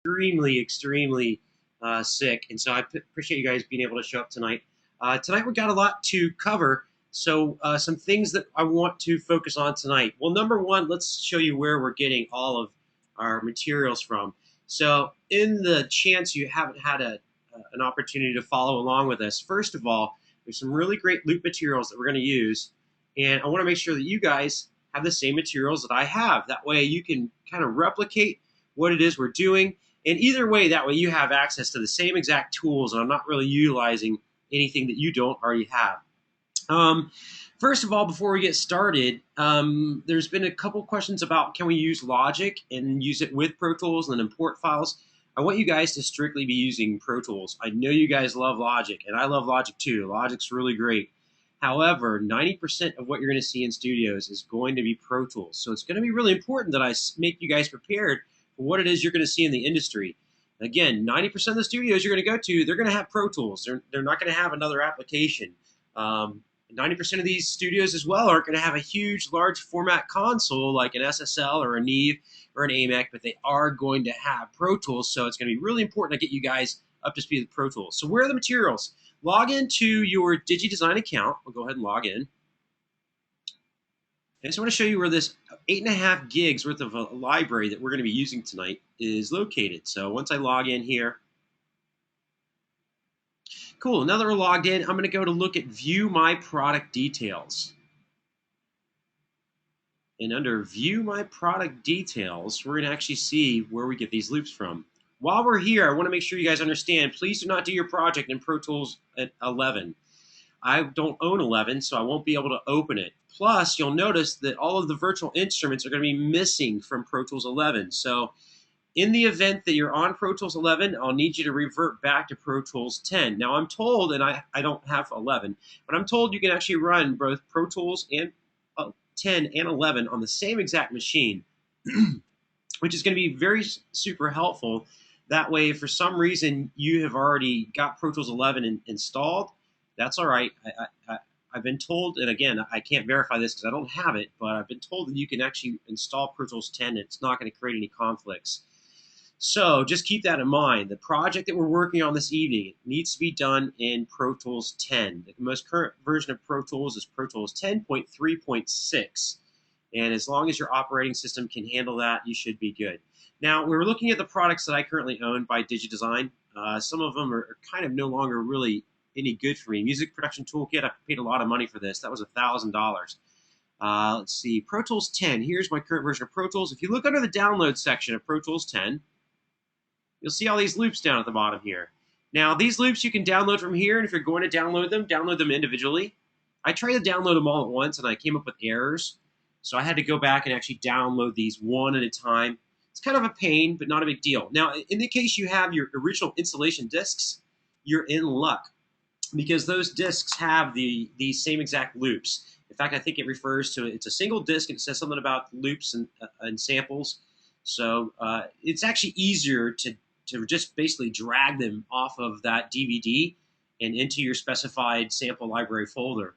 extremely sick, and so I appreciate you guys being able to show up tonight. Tonight we got a lot to cover, so some things that I want to focus on tonight. Well, number one, let's show you where we're getting all of our materials from. So, in the chance you haven't had an opportunity to follow along with us, first of all, there's some really great loop materials that we're going to use, and I want to make sure that you guys have the same materials that I have. That way, you can kind of replicate what it is we're doing. And either way, that way you have access to the same exact tools, and I'm not really utilizing anything that you don't already have. Um, First of all, before we get started, there's been a couple questions about can we use Logic and use it with Pro Tools and then import files. I want you guys to strictly be using Pro Tools. I know you guys love Logic, and I love Logic too. Logic's really great. However, 90% of what you're going to see in studios is going to be Pro Tools. So it's going to be really important that I make you guys prepared for what it is you're going to see in the industry. Again, 90% of the studios you're going to go to, they're going to have Pro Tools. They're not going to have another application. 90% of these studios as well aren't going to have a huge, large format console like an SSL or a Neve or an AMEC, but they are going to have Pro Tools. So it's going to be really important to get you guys up to speed with Pro Tools. So where are the materials? Log into your DigiDesign account. We'll go ahead and log in. I just want to show you where this 8.5 gigs worth of a library that we're going to be using tonight is located. So once I log in here, cool, now that we're logged in, I'm going to go to look at View My Product Details. And under View My Product Details, we're going to actually see where we get these loops from. While we're here, I want to make sure you guys understand, please do not do your project in Pro Tools at 11. I don't own 11, so I won't be able to open it. Plus, you'll notice that all of the virtual instruments are going to be missing from Pro Tools 11. So in the event that you're on Pro Tools 11, I'll need you to revert back to Pro Tools 10. Now, I'm told, and I don't have 11, but I'm told you can actually run both Pro Tools and 10 and 11 on the same exact machine, which is going to be very super helpful. That way, if for some reason you have already got Pro Tools 11 installed, that's all right. I've been told, and again, I can't verify this because I don't have it, but I've been told that you can actually install Pro Tools 10 and it's not going to create any conflicts. So just keep that in mind. The project that we're working on this evening needs to be done in Pro Tools 10. The most current version of Pro Tools is Pro Tools 10.3.6. And as long as your operating system can handle that, you should be good. Now, we're looking at the products that I currently own by DigiDesign. Some of them are kind of no longer really any good for me. Music Production Toolkit, I paid a lot of money for this. That was $1,000. Let's see, Pro Tools 10. Here's my current version of Pro Tools. If you look under the download section of Pro Tools 10, you'll see all these loops down at the bottom here. Now, these loops you can download from here, and if you're going to download them individually. I tried to download them all at once, and I came up with errors. So I had to go back and actually download these one at a time. It's kind of a pain, but not a big deal. Now, in the case you have your original installation discs, you're in luck because those discs have the same exact loops. In fact, I think it refers to it's a single disc, and it says something about loops and samples. So it's actually easier to just basically drag them off of that DVD and into your specified sample library folder,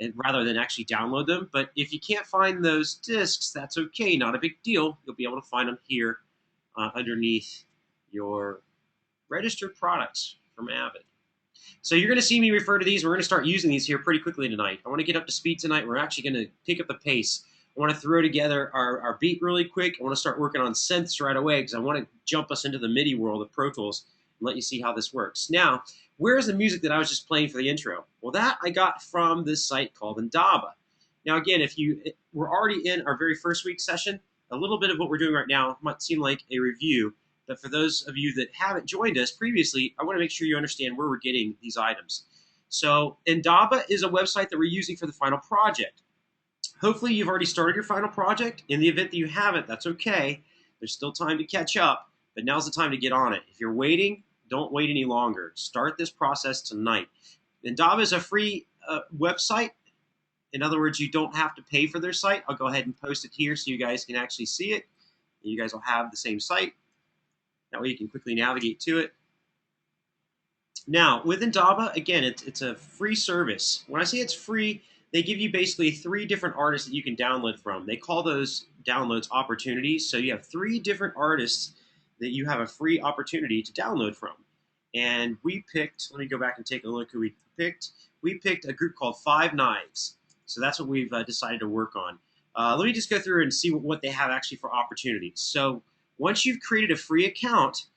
and rather than actually download them. But if you can't find those discs, that's okay, not a big deal. You'll be able to find them here underneath your registered products from Avid. So you're going to see me refer to these. We're going to start using these here pretty quickly tonight. I want to get up to speed tonight. We're actually going to pick up the pace. I want to throw together our beat really quick. I want to start working on synths right away because I want to jump us into the MIDI world of Pro Tools and let you see how this works. Now, where's the music that I was just playing for the intro? Well, that I got from this site called Indaba. Now, again, if we're already in our very first week session, a little bit of what we're doing right now might seem like a review, but for those of you that haven't joined us previously, I want to make sure you understand where we're getting these items. So Indaba is a website that we're using for the final project. Hopefully you've already started your final project. In the event that you haven't, that's okay. There's still time to catch up, but now's the time to get on it. If you're waiting, don't wait any longer. Start this process tonight. Indaba is a free website. In other words, you don't have to pay for their site. I'll go ahead and post it here so you guys can actually see it. You guys will have the same site. That way you can quickly navigate to it. Now, with Indaba, again, it's a free service. When I say it's free, they give you basically 3 different artists that you can download from. They call those downloads opportunities. So you have 3 different artists that you have a free opportunity to download from. And we picked, let me go back and take a look who we picked. We picked a group called Five Knives. So that's what we've decided to work on. Let me just go through and see what they have actually for opportunities. So once you've created a free account,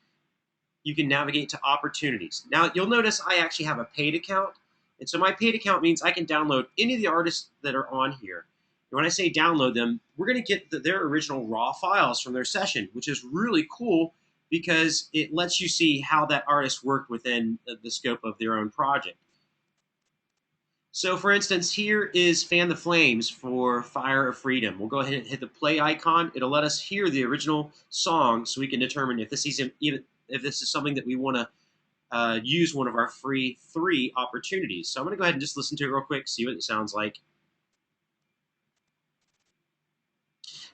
you can navigate to opportunities. Now, you'll notice I actually have a paid account. And so my paid account means I can download any of the artists that are on here. And when I say download them, we're going to get their original raw files from their session, which is really cool because it lets you see how that artist worked within the scope of their own project. So for instance, here is Fan the Flames for Fire of Freedom. We'll go ahead and hit the play icon. It'll let us hear the original song so we can determine if this is something that we want to use one of our free 3 opportunities. So I'm going to go ahead and just listen to it real quick, see what it sounds like.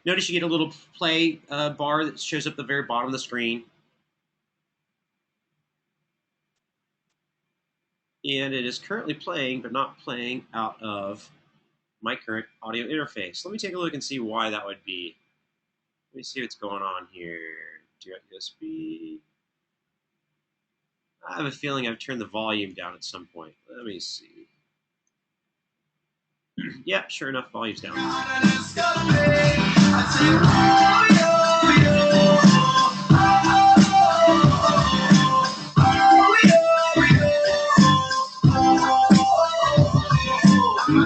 Notice you get a little play bar that shows up at the very bottom of the screen. And it is currently playing, but not playing out of my current audio interface. Let me take a look and see why that would be. Let me see what's going on here. Direct USB. I have a feeling I've turned the volume down at some point. Let me see. Yeah, sure enough, volume's down.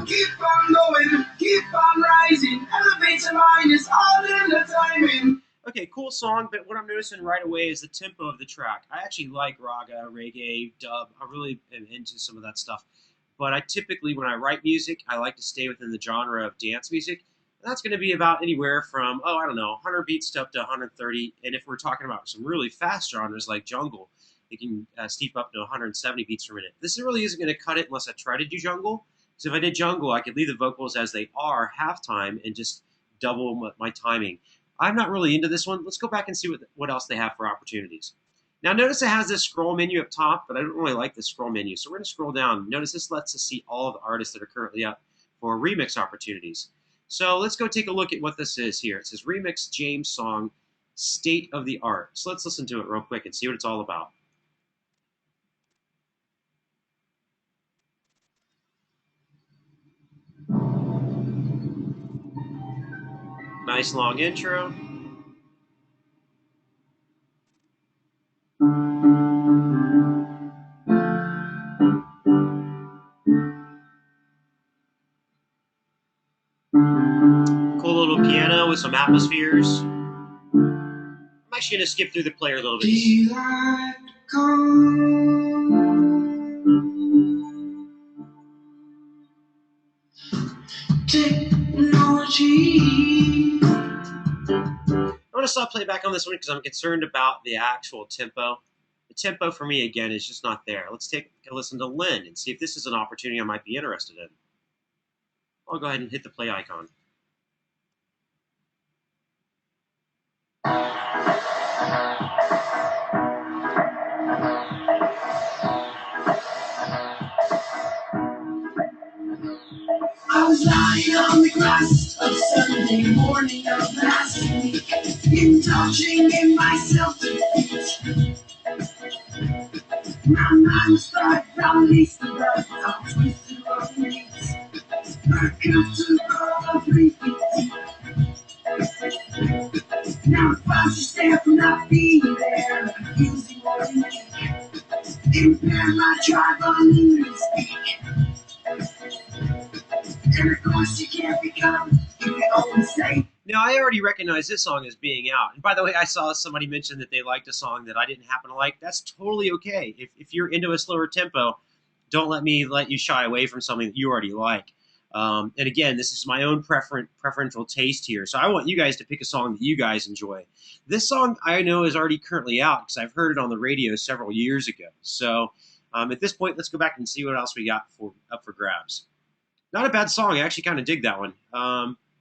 Keep on going, keep on rising, elevate your mind, it's all in the timing. Okay, cool song, but what I'm noticing right away is the tempo of the track. I actually like raga, reggae, dub. I really am into some of that stuff. But I typically, when I write music, I like to stay within the genre of dance music. And that's going to be about anywhere from, 100 beats to up to 130. And if we're talking about some really fast genres like jungle, it can steep up to 170 beats per minute. This really isn't going to cut it unless I try to do jungle. So if I did jungle, I could leave the vocals as they are halftime and just double my timing. I'm not really into this one. Let's go back and see what else they have for opportunities. Now notice it has this scroll menu up top, but I don't really like this scroll menu. So we're going to scroll down. Notice this lets us see all of the artists that are currently up for remix opportunities. So let's go take a look at what this is here. It says Remix James Song, State of the Art. So let's listen to it real quick and see what it's all about. Nice long intro. Cool little piano with some atmospheres. I'm actually going to skip through the player a little bit. Technology. I'm going to stop playback on this one because I'm concerned about the actual tempo. The tempo for me, again, is just not there. Let's take a listen to Lynn and see if this is an opportunity I might be interested in. I'll go ahead and hit the play icon. I was lying on the grass of Sunday morning of last week, indulging in myself defeat. My mind was thought down least the rough, I twisted up knees, I come to all 3 feet deep. Now if I should stand for not being there, using what you make, impair my drive on to speak. And of course you can't become, you can only say. Now, I already recognize this song as being out. And by the way, I saw somebody mention that they liked a song that I didn't happen to like. That's totally okay. If you're into a slower tempo, don't let you shy away from something that you already like. And again, this is my own preferential taste here. So I want you guys to pick a song that you guys enjoy. This song I know is already currently out because I've heard it on the radio several years ago. So at this point, let's go back and see what else we got up for grabs. Not a bad song. I actually kind of dig that one.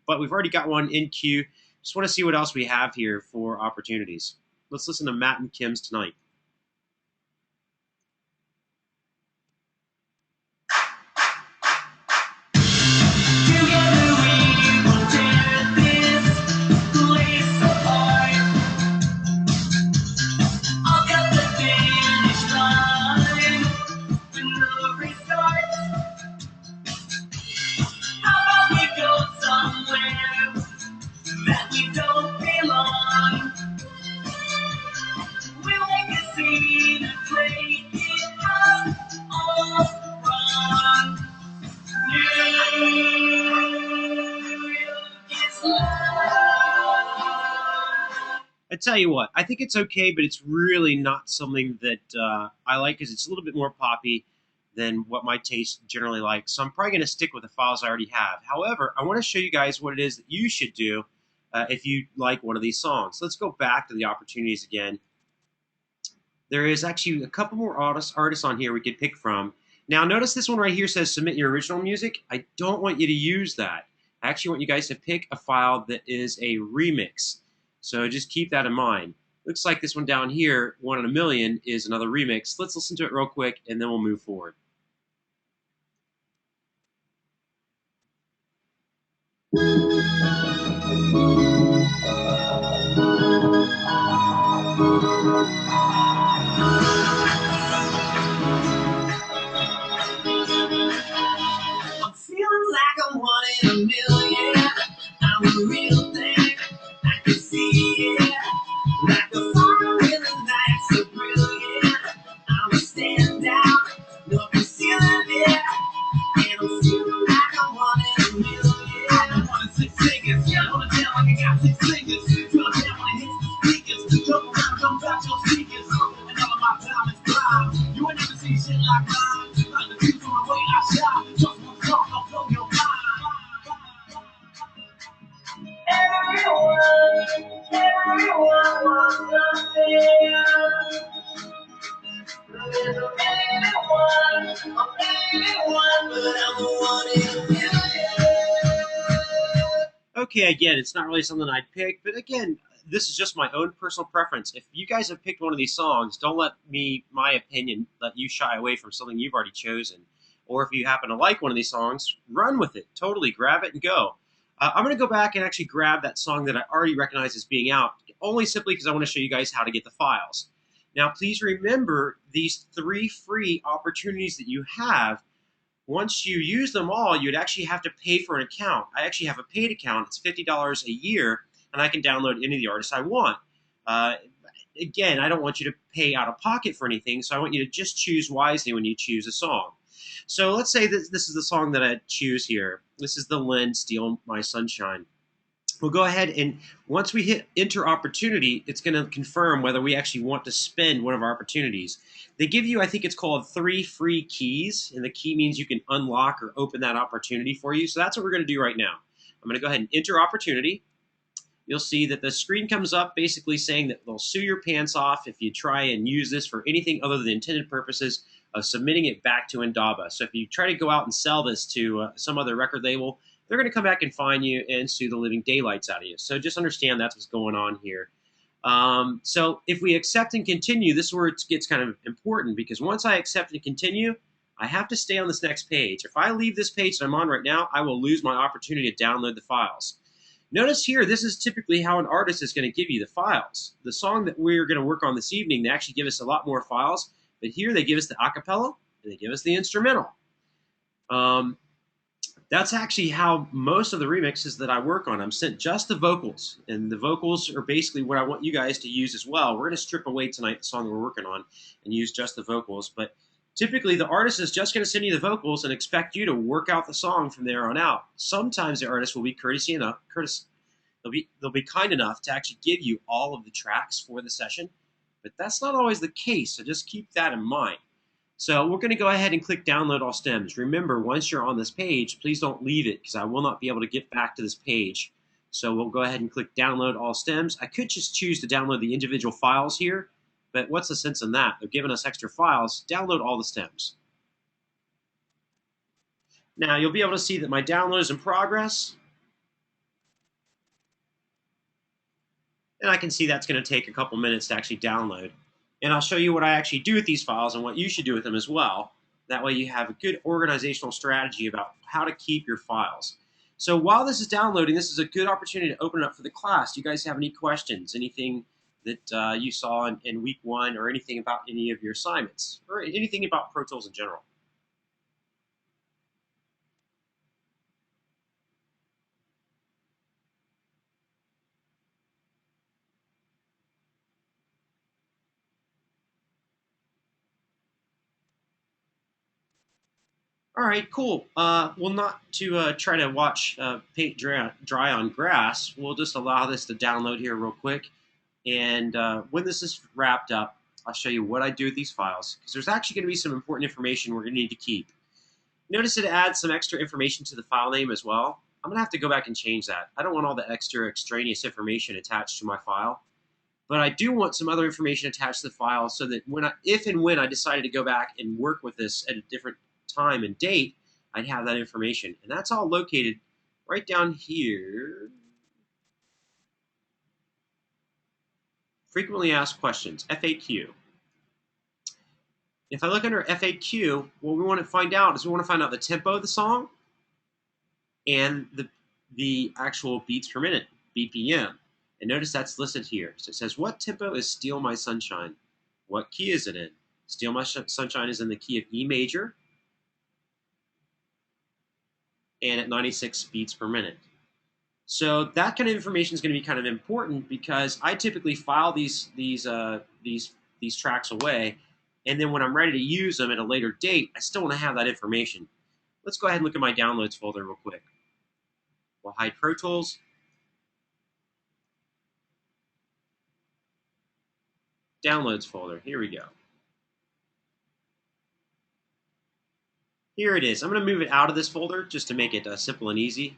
But we've already got one in queue. Just want to see what else we have here for opportunities. Let's listen to Matt and Kim's Tonight. tell you what, I think it's okay, but it's really not something that I like because it's a little bit more poppy than what my taste generally likes. So I'm probably going to stick with the files I already have. However, I want to show you guys what it is that you should do if you like one of these songs. Let's go back to the opportunities again. There is actually a couple more artists on here we could pick from. Now, notice this one right here says submit your original music. I don't want you to use that. I actually want you guys to pick a file that is a remix. So just keep that in mind. Looks like this one down here, 1 in a Million, is another remix. Let's listen to it real quick, and then we'll move forward. I'm feeling like I'm 1 in a million. I'm a real thing. I can see it. Like a fire in the night, so brilliant. I'm a standout. No concealing it. And I'm feeling like I'm 1 in a million. I'm 1 in 6 figures. Yeah, hold it down like I got 6 fingers. Drill it down when it hits the speakers. Jump around, jump out your speakers. And all of my diamonds prime. You ain't never seen shit like mine. Like the views from the way I shine. Just one song, I'll blow your mind. Everyone wants something. There's a anyone, but I'm the 1 in a million. Okay, again, it's not really something I'd pick, but again, this is just my own personal preference. If you guys have picked one of these songs, don't let my opinion, let you shy away from something you've already chosen. Or if you happen to like one of these songs, run with it. Totally grab it and go. I'm going to go back and actually grab that song that I already recognize as being out, only simply because I want to show you guys how to get the files. Now, please remember these 3 free opportunities that you have. Once you use them all, you'd actually have to pay for an account. I actually have a paid account. It's $50 a year, and I can download any of the artists I want. Uh, Again, I don't want you to pay out of pocket for anything, so I want you to just choose wisely when you choose a song. So let's say that this is the song that I choose here. This is the Len Steal My Sunshine. We'll go ahead and once we hit enter opportunity, it's going to confirm whether we actually want to spend one of our opportunities. They give you, I think it's called 3 free keys, and the key means you can unlock or open that opportunity for you. So that's what we're going to do right now. I'm going to go ahead and enter opportunity. You'll see that the screen comes up basically saying that they'll sue your pants off if you try and use this for anything other than the intended purposes of submitting it back to Indaba. So if you try to go out and sell this to some other record label, they're going to come back and fine you and sue the living daylights out of you. So just understand that's what's going on here. So if we accept and continue, this is where it gets kind of important, because once I accept and continue, I have to stay on this next page. If I leave this page that I'm on right now, I will lose my opportunity to download the files. Notice here, this is typically how an artist is going to give you the files. The song that we're going to work on this evening, they actually give us a lot more files, but here they give us the acapella and they give us the instrumental. That's actually how most of the remixes that I work on, I'm sent just the vocals, and the vocals are basically what I want you guys to use as well. We're going to strip away tonight the song that we're working on and use just the vocals, but typically the artist is just going to send you the vocals and expect you to work out the song from there on out. Sometimes the artist will be they'll be kind enough to actually give you all of the tracks for the session, but that's not always the case, so just keep that in mind. So we're going to go ahead and click download all stems. Remember, once you're on this page, please don't leave it, because I will not be able to get back to this page. So we'll go ahead and click download all stems. I could just choose to download the individual files here, but what's the sense in that? They're giving us extra files. Download all the stems. Now you'll be able to see that my download is in progress. And I can see that's going to take a couple minutes to actually download. And I'll show you what I actually do with these files and what you should do with them as well. That way you have a good organizational strategy about how to keep your files. So while this is downloading, this is a good opportunity to open it up for the class. Do you guys have any questions? Anything that you saw in week 1, or anything about any of your assignments, or anything about Pro Tools in general? All right, cool. Well, not to try to watch paint dry on grass, we'll just allow this to download here real quick. And when this is wrapped up, I'll show you what I do with these files, because there's actually going to be some important information we're going to need to keep. Notice it adds some extra information to the file name as well. I'm going to have to go back and change that. I don't want all the extra extraneous information attached to my file, but I do want some other information attached to the file so that if and when I decided to go back and work with this at a different time and date, I'd have that information. And that's all located right down here. Frequently asked questions, FAQ. If I look under FAQ, what we want to find out is we want to find out the tempo of the song and the actual beats per minute, BPM. And notice that's listed here. So it says, what tempo is Steal My Sunshine? What key is it in? Steal My Sunshine is in the key of E major and at 96 beats per minute. So that kind of information is going to be kind of important because I typically file these tracks away, and then when I'm ready to use them at a later date, I still want to have that information. Let's go ahead and look at my downloads folder real quick. We'll hide Pro Tools. Downloads folder, here we go. Here it is. I'm going to move it out of this folder just to make it simple and easy.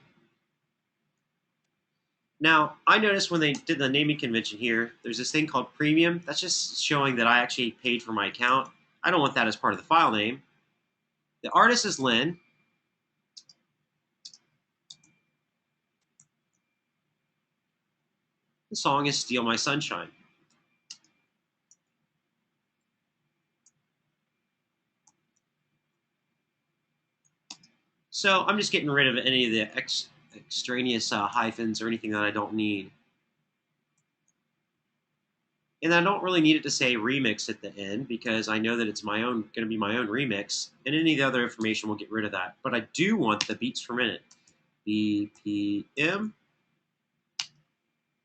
Now, I noticed when they did the naming convention here, there's this thing called premium. That's just showing that I actually paid for my account. I don't want that as part of the file name. The artist is Lynn. The song is Steal My Sunshine. So I'm just getting rid of any of the extraneous hyphens or anything that I don't need. And I don't really need it to say remix at the end because I know that it's going to be my own remix, and any of the other information will get rid of that. But I do want the beats per minute. BPM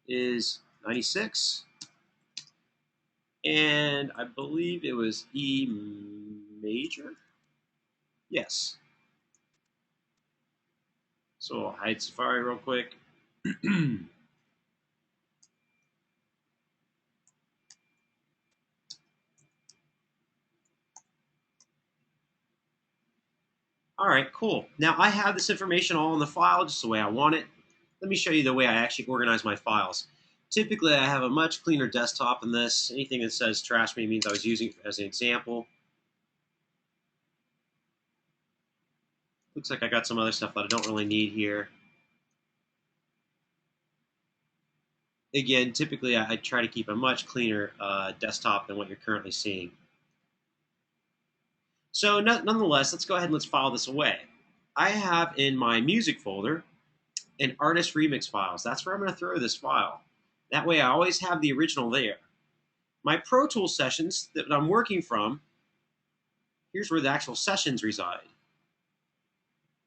is 96, and I believe it was E major. Yes. So I'll hide Safari real quick. All right, cool. Now I have this information all in the file just the way I want it. Let me show you the way I actually organize my files. Typically, I have a much cleaner desktop than this. Anything that says trash me means I was using it as an example. Looks like I got some other stuff that I don't really need here. Again, typically I try to keep a much cleaner desktop than what you're currently seeing. So nonetheless, let's go ahead and let's file this away. I have in my music folder an artist remix files. That's where I'm going to throw this file. That way I always have the original there. My Pro Tools sessions that I'm working from, here's where the actual sessions reside.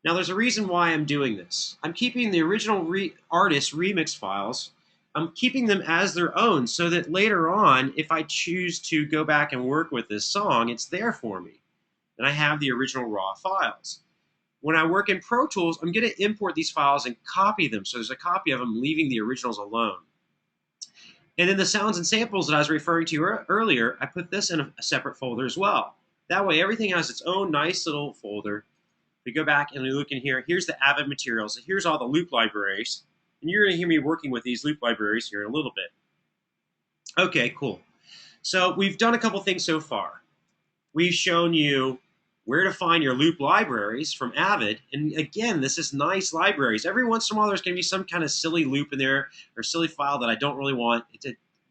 Now there's a reason why I'm doing this. I'm keeping the original artist remix files, I'm keeping them as their own so that later on, if I choose to go back and work with this song, it's there for me. And I have the original raw files. When I work in Pro Tools, I'm going to import these files and copy them. So there's a copy of them leaving the originals alone. And then the sounds and samples that I was referring to earlier, I put this in a separate folder as well. That way everything has its own nice little folder. We go back and we look in here. Here's the Avid materials. Here's all the loop libraries. And you're going to hear me working with these loop libraries here in a little bit. Okay, cool. So we've done a couple things so far. We've shown you where to find your loop libraries from Avid. And again, this is nice libraries. Every once in a while, there's going to be some kind of silly loop in there or silly file that I don't really want.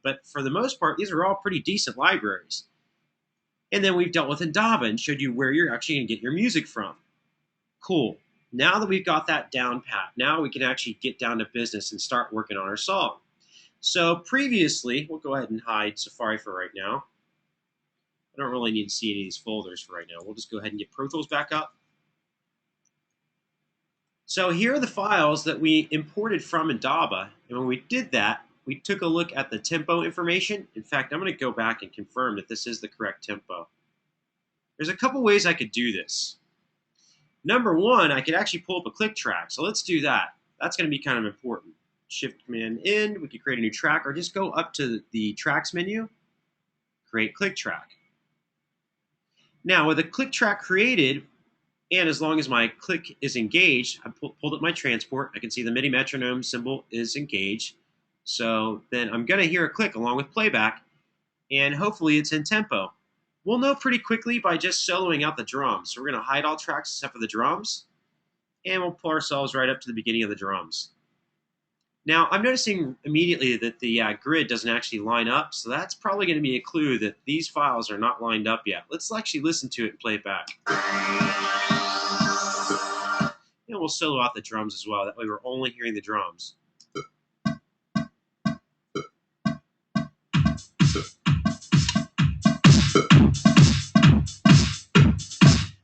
But for the most part, these are all pretty decent libraries. And then we've dealt with Indaba and showed you where you're actually going to get your music from. Cool. Now that we've got that down pat, now we can actually get down to business and start working on our song. So previously, we'll go ahead and hide Safari for right now. I don't really need to see any of these folders for right now. We'll just go ahead and get Pro Tools back up. So here are the files that we imported from Indaba. And when we did that, we took a look at the tempo information. In fact, I'm going to go back and confirm that this is the correct tempo. There's a couple ways I could do this. Number one, I could actually pull up a click track. So let's do that. That's going to be kind of important. Shift Command N, we could create a new track, or just go up to the tracks menu, create click track. Now with a click track created, and as long as my click is engaged, I pulled up my transport, I can see the MIDI metronome symbol is engaged. So then I'm gonna hear a click along with playback, and hopefully it's in tempo. We'll know pretty quickly by just soloing out the drums. So we're gonna hide all tracks except for the drums, and we'll pull ourselves right up to the beginning of the drums. Now, I'm noticing immediately that the grid doesn't actually line up, so that's probably going to be a clue that these files are not lined up yet. Let's actually listen to it and play it back. And we'll solo out the drums as well. That way we're only hearing the drums.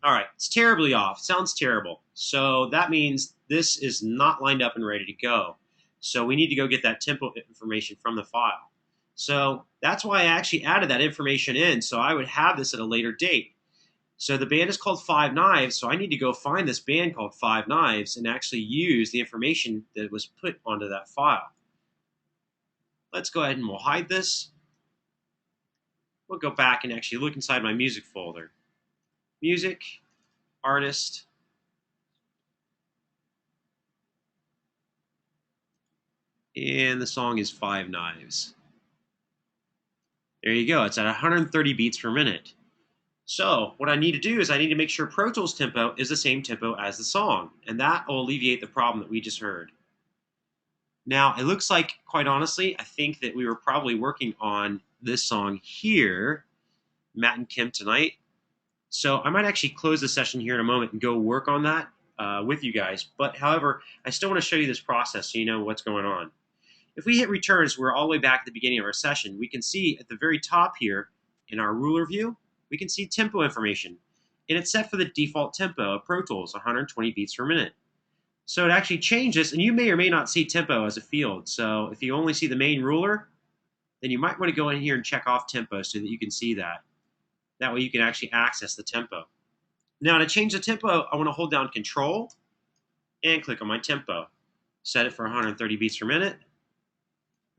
All right, it's terribly off. Sounds terrible. So that means this is not lined up and ready to go. So we need to go get that tempo information from the file. So that's why I actually added that information in, so I would have this at a later date. So the band is called Five Knives, so I need to go find this band called Five Knives and actually use the information that was put onto that file. Let's go ahead and we'll hide this. We'll go back and actually look inside my music folder. Music, artist, and the song is Five Knives. There you go. It's at 130 beats per minute. So what I need to do is I need to make sure Pro Tools tempo is the same tempo as the song, and that will alleviate the problem that we just heard. Now, it looks like, quite honestly, I think that we were probably working on this song here, Matt and Kim Tonight. So I might actually close the session here in a moment and go work on that with you guys. But however, I still want to show you this process so you know what's going on. If we hit return, so we're all the way back at the beginning of our session, we can see at the very top here in our ruler view, we can see tempo information. And it's set for the default tempo of Pro Tools, 120 beats per minute. So it actually changes, and you may or may not see tempo as a field. So if you only see the main ruler, then you might want to go in here and check off tempo so that you can see that. That way you can actually access the tempo. Now to change the tempo, I want to hold down Control and click on my tempo. Set it for 130 beats per minute.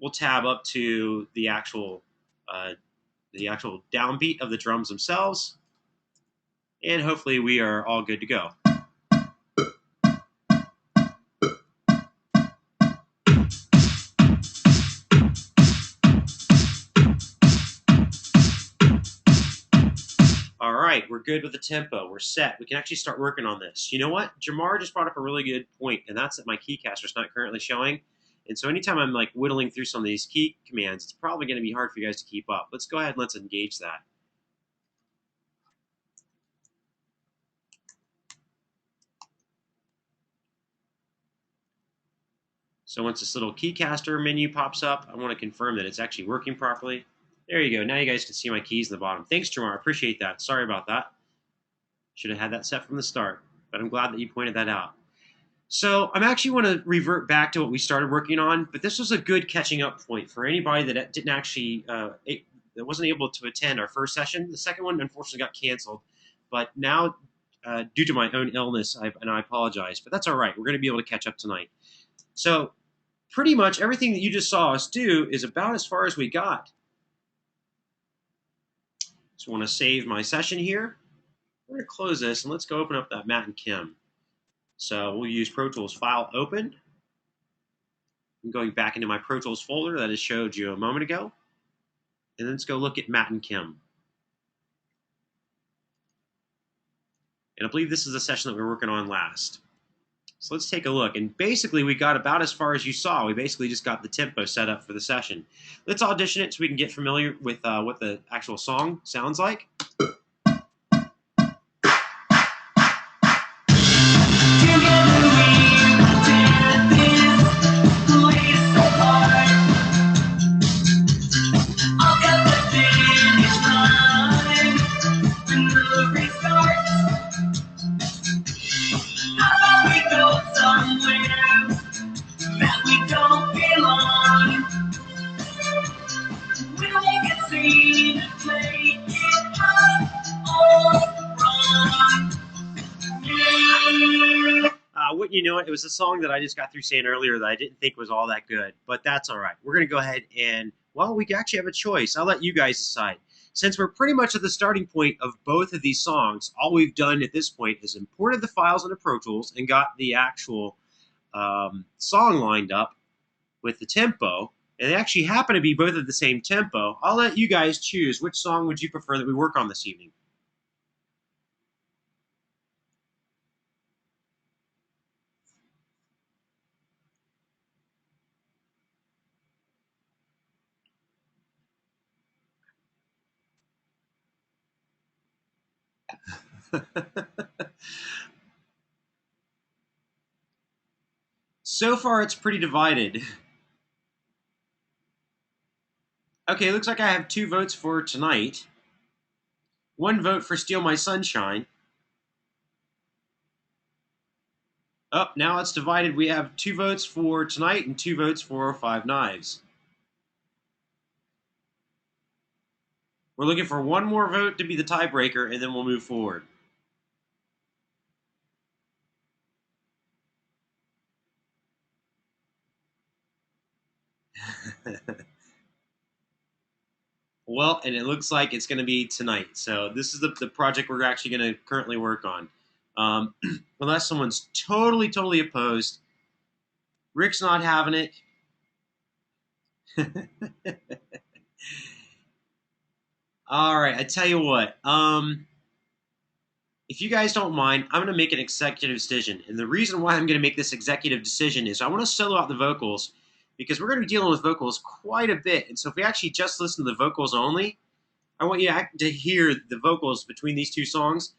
We'll tab up to the actual downbeat of the drums themselves, and hopefully we are all good to go. All right, we're good with the tempo. We're set. We can actually start working on this. You know what? Jamar just brought up a really good point, and that's that my keycaster is not currently showing. And so anytime I'm like whittling through some of these key commands, it's probably going to be hard for you guys to keep up. Let's go ahead and let's engage that. So once this little keycaster menu pops up, I want to confirm that it's actually working properly. There you go. Now you guys can see my keys in the bottom. Thanks, Jamar. I appreciate that. Sorry about that. Should have had that set from the start, but I'm glad that you pointed that out. So I'm actually want to revert back to what we started working on, but this was a good catching up point for anybody that didn't actually, that wasn't able to attend our first session. The second one, unfortunately, got canceled, but now, due to my own illness, and I apologize, but that's all right. We're going to be able to catch up tonight. So pretty much everything that you just saw us do is about as far as we got. So I want to save my session here. We're going to close this, and let's go open up that Matt and Kim. So we'll use Pro Tools File Open. I'm going back into my Pro Tools folder that I showed you a moment ago. And let's go look at Matt and Kim. And I believe this is the session that we were working on last. So let's take a look. And basically, we got about as far as you saw. We basically just got the tempo set up for the session. Let's audition it so we can get familiar with what the actual song sounds like. you know what? It was a song that I just got through saying earlier that I didn't think was all that good, but that's all right. We're going to go ahead and, well, we actually have a choice. I'll let you guys decide. Since we're pretty much at the starting point of both of these songs, all we've done at this point is imported the files into Pro Tools and got the actual song lined up with the tempo, and they actually happen to be both at the same tempo. I'll let you guys choose which song would you prefer that we work on this evening. So far, it's pretty divided. Okay, looks like I have 2 votes for Tonight. 1 vote for Steal My Sunshine. Oh, now it's divided. We have 2 votes for Tonight and 2 votes for Five Knives. We're looking for 1 more vote to be the tiebreaker, and then we'll move forward. Well, and it looks like it's going to be Tonight. So this is the project we're actually going to currently work on. Unless someone's totally opposed. Rick's not having it. All right, I tell you what. If you guys don't mind, I'm going to make an executive decision. And the reason why I'm going to make this executive decision is I want to solo out the vocals because we're going to be dealing with vocals quite a bit. And so if we actually just listen to the vocals only, I want you to hear the vocals between these 2 songs.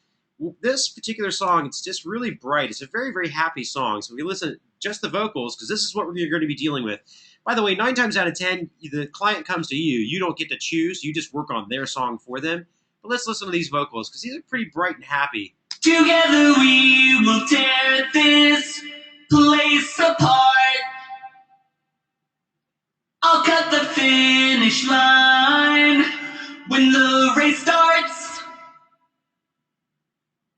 This particular song, it's just really bright. It's a very happy song. So we listen to just the vocals because this is what we're going to be dealing with. By the way, 9 times out of 10, the client comes to you. You don't get to choose. You just work on their song for them. But let's listen to these vocals because these are pretty bright and happy. Together we will tear this place apart. I'll cut the finish line when the race starts.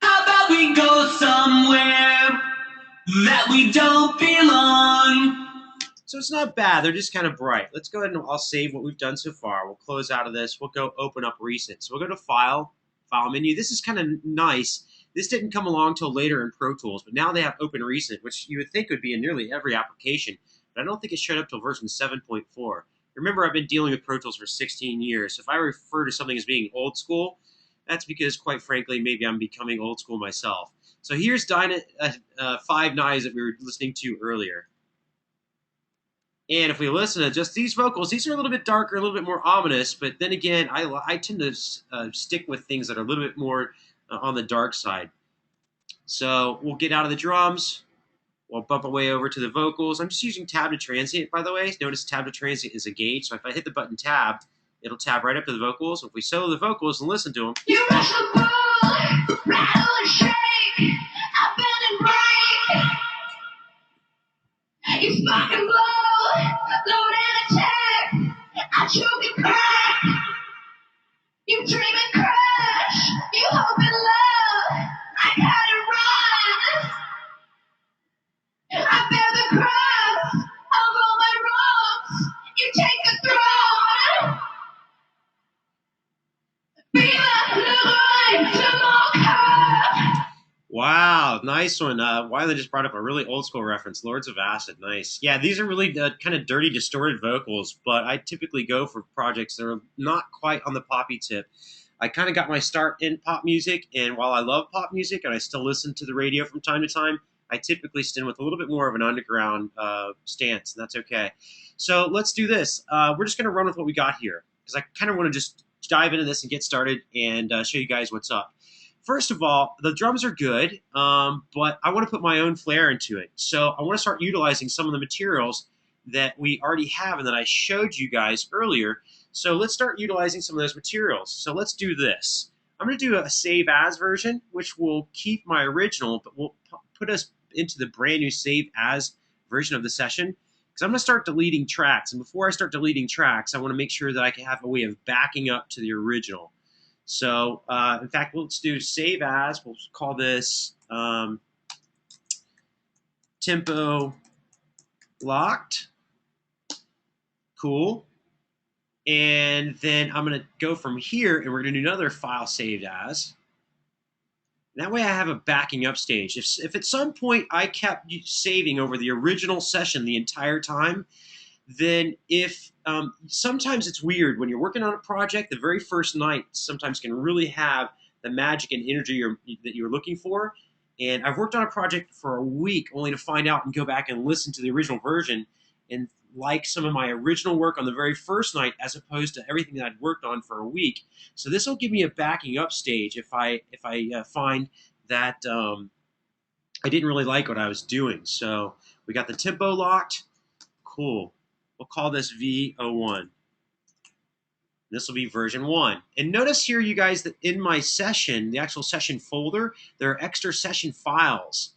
How about we go somewhere that we don't belong? So it's not bad. They're just kind of bright. Let's go ahead and I'll save what we've done so far. We'll close out of this. We'll go open up recent. So we'll go to File menu. This is kind of nice. This didn't come along till later in Pro Tools, but now they have Open Recent, which you would think would be in nearly every application. But I don't think it showed up till version 7.4. Remember, I've been dealing with Pro Tools for 16 years. So if I refer to something as being old school, that's because, quite frankly, maybe I'm becoming old school myself. So here's Five Knives that we were listening to earlier. And if we listen to just these vocals, these are a little bit darker, a little bit more ominous. But then again, I tend to stick with things that are a little bit more on the dark side. So we'll get out of the drums. We'll bump our way over to the vocals. I'm just using tab to transient, by the way. Notice tab to transient is a gauge. So if I hit the button tab, it'll tab right up to the vocals. If we solo the vocals and listen to them. You rush and pull, rattle and shake, I bend and break. You spark and blow, load and attack, I choke and crack. You dream and crash, you hope and love, I gotta run. I bear the cross of all my wrongs, you take the throne. Wow, nice one. Wiley just brought up a really old school reference, Lords of Acid. Nice. Yeah, these are really kind of dirty, distorted vocals, but I typically go for projects that are not quite on the poppy tip. I kind of got my start in pop music, and while I love pop music and I still listen to the radio from time to time, I typically stand with a little bit more of an underground stance, and that's okay. So let's do this. We're just going to run with what we got here, because I kind of want to just dive into this and get started and show you guys what's up. First of all, the drums are good, but I want to put my own flair into it. So I want to start utilizing some of the materials that we already have and that I showed you guys earlier. So let's start utilizing some of those materials. So let's do this. I'm going to do a save as version, which will keep my original, but will put us into the brand new save as version of the session. Because I'm going to start deleting tracks. And before I start deleting tracks, I want to make sure that I can have a way of backing up to the original. So, in fact, let's do save as. We'll call this tempo locked. Cool. And then I'm going to go from here, and we're going to do another file saved as. That way I have a backing up stage. If at some point I kept saving over the original session the entire time, then if sometimes it's weird when you're working on a project, the very first night sometimes can really have the magic and energy that you're looking for. And I've worked on a project for a week only to find out and go back and listen to the original version and like some of my original work on the very first night as opposed to everything that I'd worked on for a week. So this will give me a backing up stage if I find that I didn't really like what I was doing. So we got the tempo locked. Cool. We'll call this V01. This will be version 1. And notice here, you guys, that in my session, the actual session folder, there are extra session files.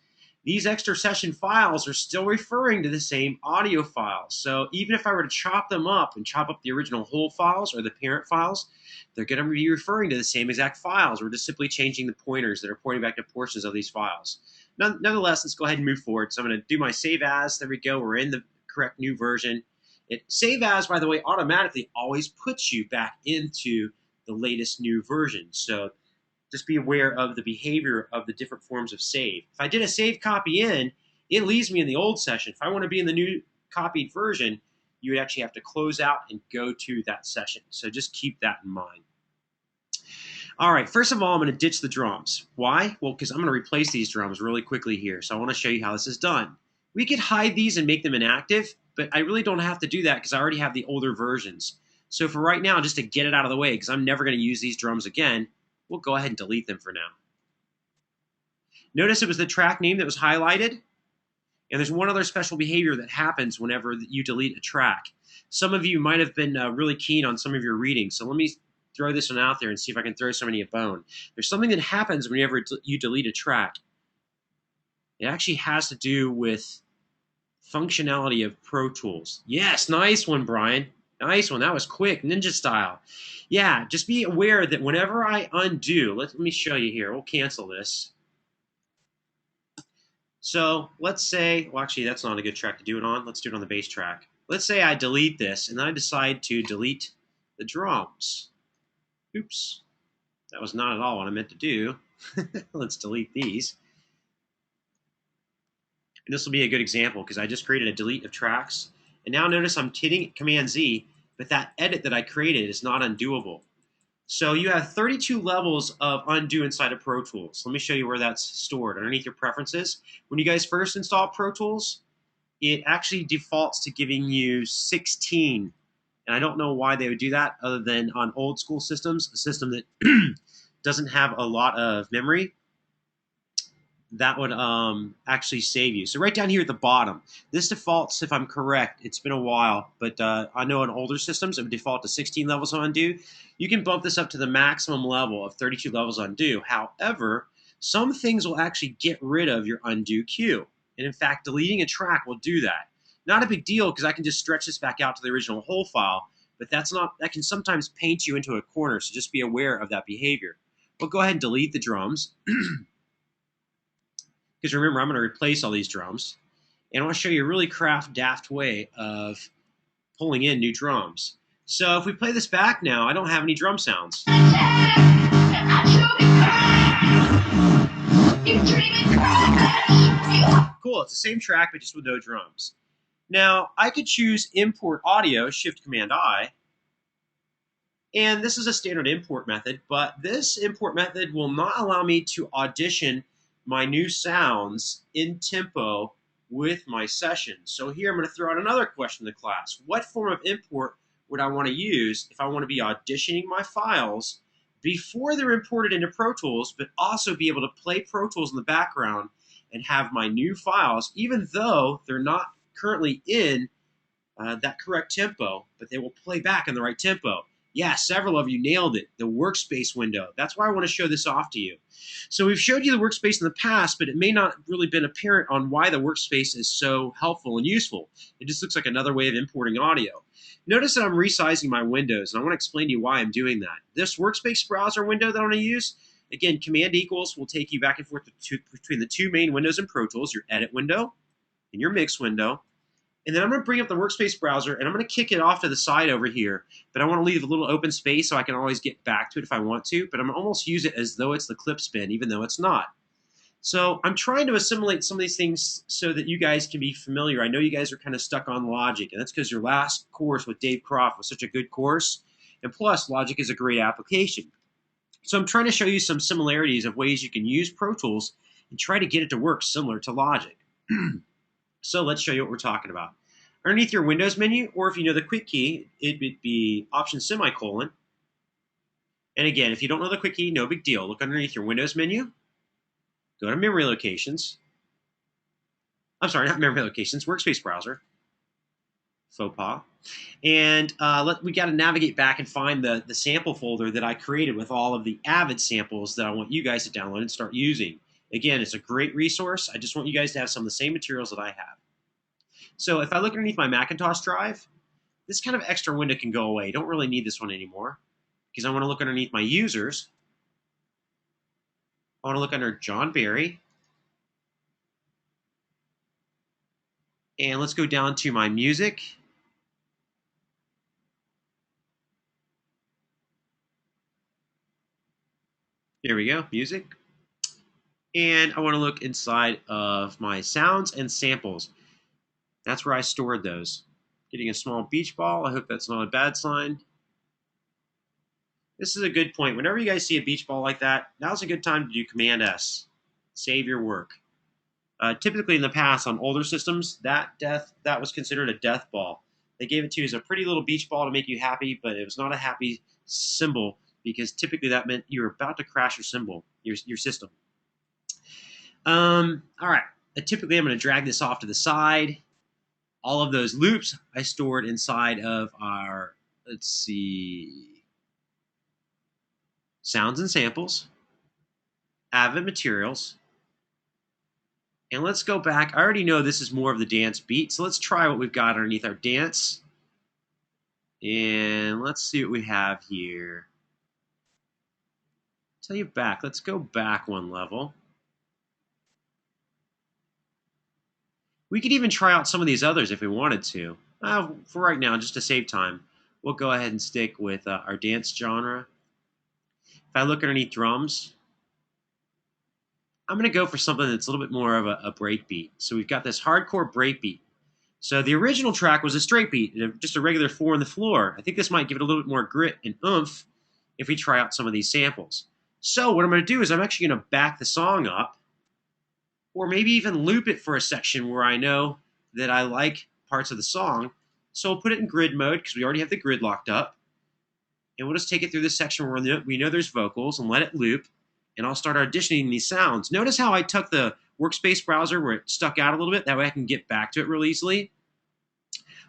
These extra session files are still referring to the same audio files. So even if I were to chop them up and chop up the original whole files or the parent files, they're going to be referring to the same exact files. We're just simply changing the pointers that are pointing back to portions of these files. Nonetheless, let's go ahead and move forward. So I'm going to do my save as. There we go. We're in the correct new version. Save as, by the way, automatically always puts you back into the latest new version. So just be aware of the behavior of the different forms of save. If I did a save copy in, it leaves me in the old session. If I want to be in the new copied version, you would actually have to close out and go to that session. So just keep that in mind. All right, first of all, I'm going to ditch the drums. Why? Well, because I'm going to replace these drums really quickly here. So I want to show you how this is done. We could hide these and make them inactive, but I really don't have to do that because I already have the older versions. So for right now, just to get it out of the way, because I'm never going to use these drums again, we'll go ahead and delete them for now. Notice it was the track name that was highlighted. And there's one other special behavior that happens whenever you delete a track. Some of you might have been really keen on some of your reading. So let me throw this one out there and see if I can throw somebody a bone. There's something that happens whenever you delete a track. It actually has to do with functionality of Pro Tools. Yes, nice one, Brian. Nice one. That was quick, ninja style. Yeah, just be aware that whenever I undo, let me show you here. We'll cancel this. So let's say, well, actually, that's not a good track to do it on. Let's do it on the bass track. Let's say I delete this, and then I decide to delete the drums. Oops. That was not at all what I meant to do. Let's delete these. And this will be a good example because I just created a delete of tracks. And now notice I'm hitting Command-Z, but that edit that I created is not undoable. So you have 32 levels of undo inside of Pro Tools. Let me show you where that's stored underneath your preferences. When you guys first install Pro Tools, it actually defaults to giving you 16. And I don't know why they would do that other than on old school systems, a system that doesn't have a lot of memory, that would actually save you. So right down here at the bottom, this defaults, if I'm correct, it's been a while, but I know on older systems it would default to 16 levels of undo. You can bump this up to the maximum level of 32 levels undo. However, some things will actually get rid of your undo queue. And in fact, deleting a track will do that. Not a big deal because I can just stretch this back out to the original whole file, but that can sometimes paint you into a corner, so just be aware of that behavior. We'll go ahead and delete the drums. Because remember, I'm going to replace all these drums. And I want to show you a really daft way of pulling in new drums. So if we play this back now, I don't have any drum sounds. Cool, it's the same track, but just with no drums. Now, I could choose import audio, Shift-Command-I. And this is a standard import method, but this import method will not allow me to audition my new sounds in tempo with my session. So here I'm going to throw out another question to the class. What form of import would I want to use if I want to be auditioning my files before they're imported into Pro Tools, but also be able to play Pro Tools in the background and have my new files, even though they're not currently in that correct tempo, but they will play back in the right tempo? Yeah, several of you nailed it, the workspace window. That's why I want to show this off to you. So we've showed you the workspace in the past, but it may not really been apparent on why the workspace is so helpful and useful. It just looks like another way of importing audio. Notice that I'm resizing my windows, and I want to explain to you why I'm doing that. This workspace browser window that I'm going to use, again, Command equals will take you back and forth between the two main windows in Pro Tools, your edit window in your mix window. And then I'm going to bring up the workspace browser and I'm going to kick it off to the side over here. But I want to leave a little open space so I can always get back to it if I want to. But I'm going to almost use it as though it's the clip spin, even though it's not. So I'm trying to assimilate some of these things so that you guys can be familiar. I know you guys are kind of stuck on Logic, and that's because your last course with Dave Croft was such a good course. And plus, Logic is a great application. So I'm trying to show you some similarities of ways you can use Pro Tools and try to get it to work similar to Logic. So let's show you what we're talking about. Underneath your Windows menu, or if you know the quick key, it would be Option semicolon. And again, if you don't know the quick key, no big deal. Look underneath your Windows menu. Go to Memory Locations. I'm sorry, not Memory Locations, Workspace Browser. Faux pas. And we got to navigate back and find the sample folder that I created with all of the Avid samples that I want you guys to download and start using. Again, it's a great resource. I just want you guys to have some of the same materials that I have. So if I look underneath my Macintosh drive, this kind of extra window can go away. Don't really need this one anymore because I want to look underneath my users. I want to look under John Barry. And let's go down to my music. There we go, music. And I want to look inside of my sounds and samples. That's where I stored those. Getting a small beach ball. I hope that's not a bad sign. This is a good point. Whenever you guys see a beach ball like that, now's a good time to do Command S. Save your work. Typically in the past on older systems, that was considered a death ball. They gave it to you as a pretty little beach ball to make you happy, but it was not a happy symbol because typically that meant you were about to crash your system. All right. Typically I'm going to drag this off to the side. All of those loops I stored inside of our, let's see, sounds and samples, Avid materials. And let's go back. I already know this is more of the dance beat, so let's try what we've got underneath our dance. And let's see what we have here. Tell you back. Let's go back one level. We could even try out some of these others if we wanted to. For right now, just to save time, we'll go ahead and stick with our dance genre. If I look underneath drums, I'm going to go for something that's a little bit more of a break beat. So we've got this hardcore break beat. So the original track was a straight beat, just a regular 4 on the floor. I think this might give it a little bit more grit and oomph if we try out some of these samples. So what I'm going to do is I'm actually going to back the song up, or maybe even loop it for a section where I know that I like parts of the song. So we'll put it in grid mode because we already have the grid locked up. And we'll just take it through this section where we know there's vocals and let it loop. And I'll start auditioning these sounds. Notice how I took the workspace browser where it stuck out a little bit. That way I can get back to it real easily.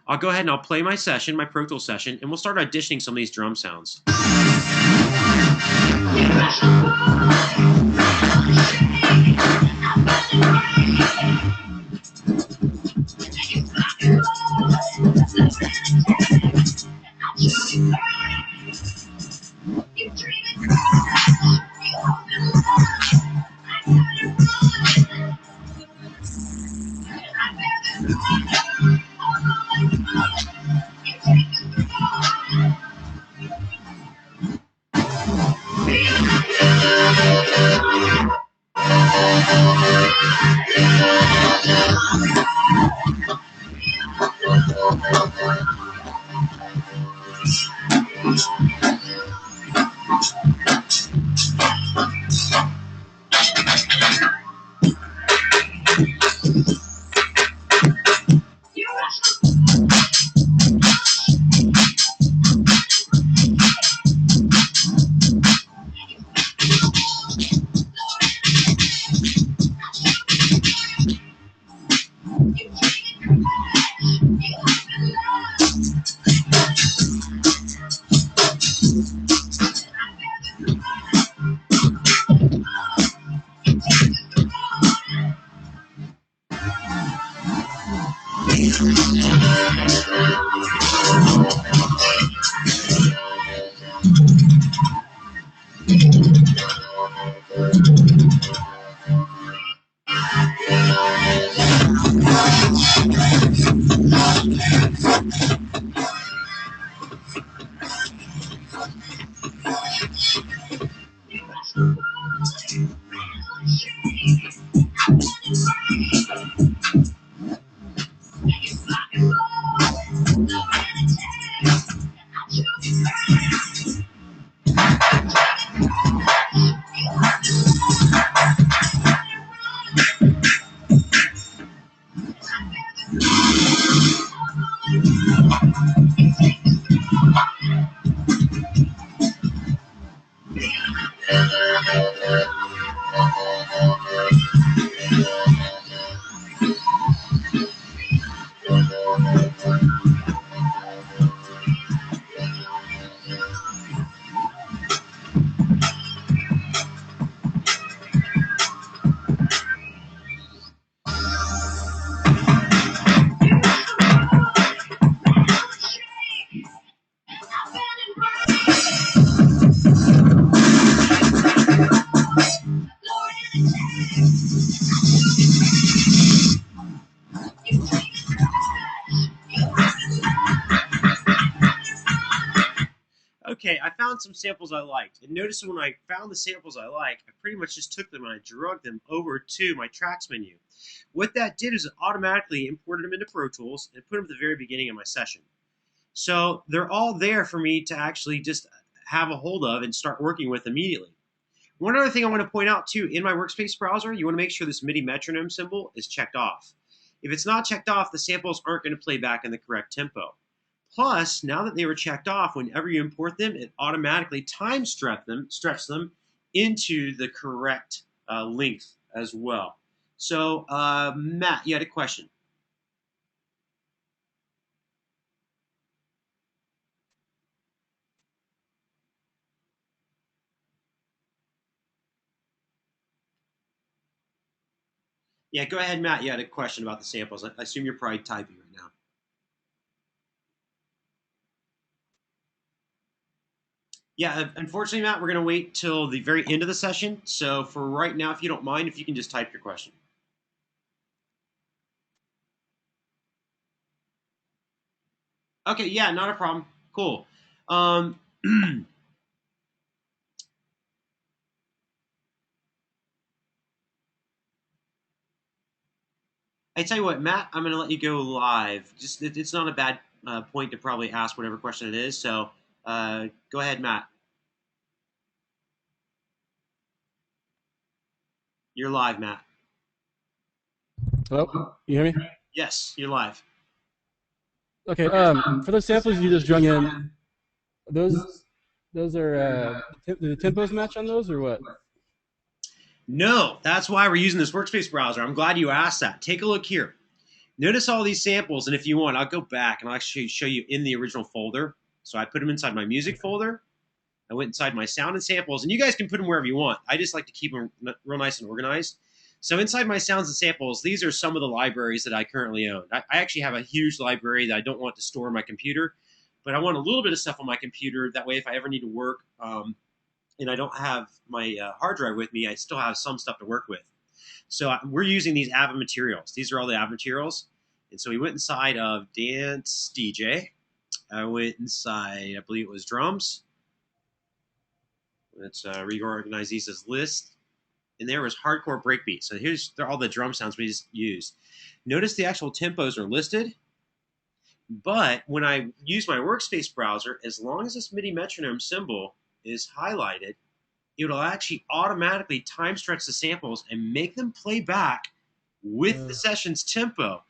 I'll go ahead and I'll play my session, my Pro Tools session, and we'll start auditioning some of these drum sounds. Okay, I found some samples I liked. And notice when I found the samples I like, I pretty much just took them and I dragged them over to my tracks menu. What that did is it automatically imported them into Pro Tools and put them at the very beginning of my session. So they're all there for me to actually just have a hold of and start working with immediately. One other thing I want to point out too, in my workspace browser, you want to make sure this MIDI metronome symbol is checked off. If it's not checked off, the samples aren't going to play back in the correct tempo. Plus, now that they were checked off, whenever you import them, it automatically time stretch them into the correct length as well. So, Matt, you had a question. Yeah, go ahead, Matt. You had a question about the samples. I assume you're probably typing right now. Yeah, unfortunately, Matt, we're going to wait till the very end of the session. So for right now, if you don't mind, if you can just type your question. Okay, yeah, not a problem. Cool. Um, I tell you what, Matt, I'm going to let you go live. Just it's not a bad point to probably ask whatever question it is. So go ahead, Matt. You're live, Matt. Hello, you hear me? Yes, you're live. Okay. For those samples you just drung in, those are the tempos match on those or what? No, that's why we're using this workspace browser. I'm glad you asked that. Take a look here. Notice all these samples, and if you want, I'll go back and I'll actually show you in the original folder. So I put them inside my music folder. I went inside my sound and samples, and you guys can put them wherever you want. I just like to keep them real nice and organized. So inside my sounds and samples, these are some of the libraries that I currently own. I actually have a huge library that I don't want to store on my computer, but I want a little bit of stuff on my computer. That way, if I ever need to work and I don't have my hard drive with me, I still have some stuff to work with. So we're using these Ava materials. These are all the Ava materials. And so we went inside of Dance DJ. I went inside, I believe it was drums. Let's reorganize these as lists. And there was hardcore breakbeat. So here's all the drum sounds we just used. Notice the actual tempos are listed. But when I use my workspace browser, as long as this MIDI metronome symbol is highlighted, it will actually automatically time stretch the samples and make them play back with the session's tempo.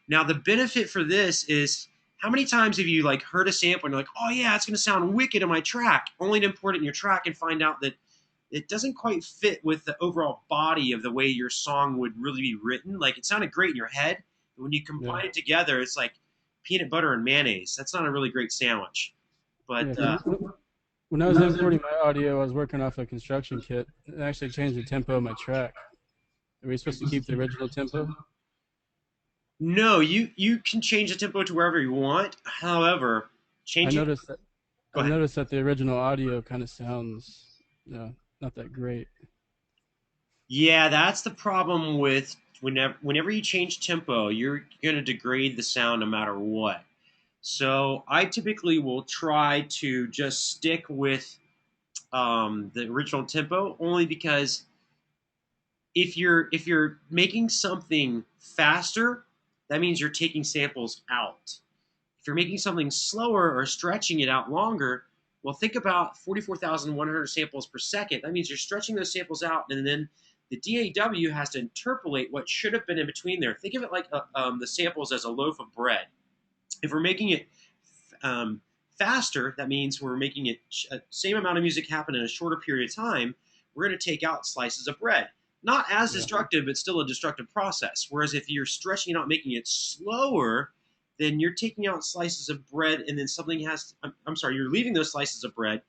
Now, the benefit for this is, how many times have you like heard a sample and you're like, oh yeah, it's going to sound wicked in my track, only to import it in your track and find out that it doesn't quite fit with the overall body of the way your song would really be written. Like, it sounded great in your head, but when you combine it together, it's like peanut butter and mayonnaise. That's not a really great sandwich. But when I was importing my audio, I was working off a construction kit. It actually changed the tempo of my track. Are we supposed to keep the original tempo? No, you can change the tempo to wherever you want. However, I noticed that the original audio kind of sounds, not that great. Yeah, that's the problem with whenever you change tempo, you're going to degrade the sound no matter what. So I typically will try to just stick with the original tempo, only because if you're making something faster, that means you're taking samples out. If you're making something slower or stretching it out longer, well, think about 44,100 samples per second. That means you're stretching those samples out, and then the DAW has to interpolate what should have been in between there. Think of it like the samples as a loaf of bread. If we're making it faster, that means we're making it same amount of music happen in a shorter period of time. we're going to take out slices of bread. Not as Yeah. destructive, but still a destructive process. Whereas if you're stretching it out, making it slower, then you're taking out slices of bread, and then something has. I'm sorry, you're leaving those slices of bread,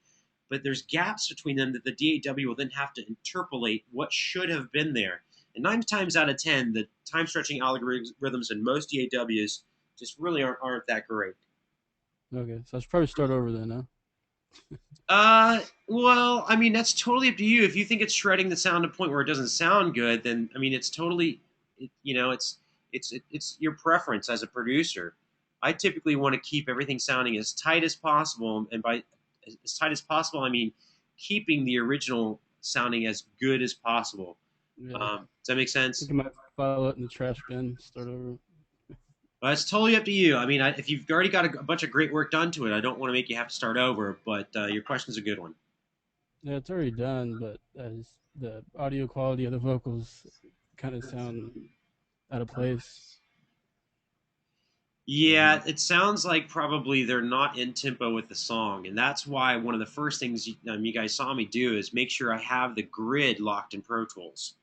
but there's gaps between them that the DAW will then have to interpolate what should have been there. And 9 times out of 10, the time stretching algorithms in most DAWs just really aren't that great. Okay, so I should probably start over then, huh? Well, I mean, that's totally up to you. If you think it's shredding the sound to a point where it doesn't sound good, then I mean, it's totally, it's your preference as a producer. I typically want to keep everything sounding as tight as possible, and by as tight as possible, I mean keeping the original sounding as good as possible. Yeah. Does that make I sense? think I might file it in the trash bin, start over. Well, it's totally up to you. I mean, if you've already got a bunch of great work done to it, I don't want to make you have to start over. But your question's a good one. Yeah, it's already done, but as the audio quality of the vocals kind of sound out of place. Yeah, it sounds like probably they're not in tempo with the song, and that's why one of the first things you guys saw me do is make sure I have the grid locked in Pro Tools.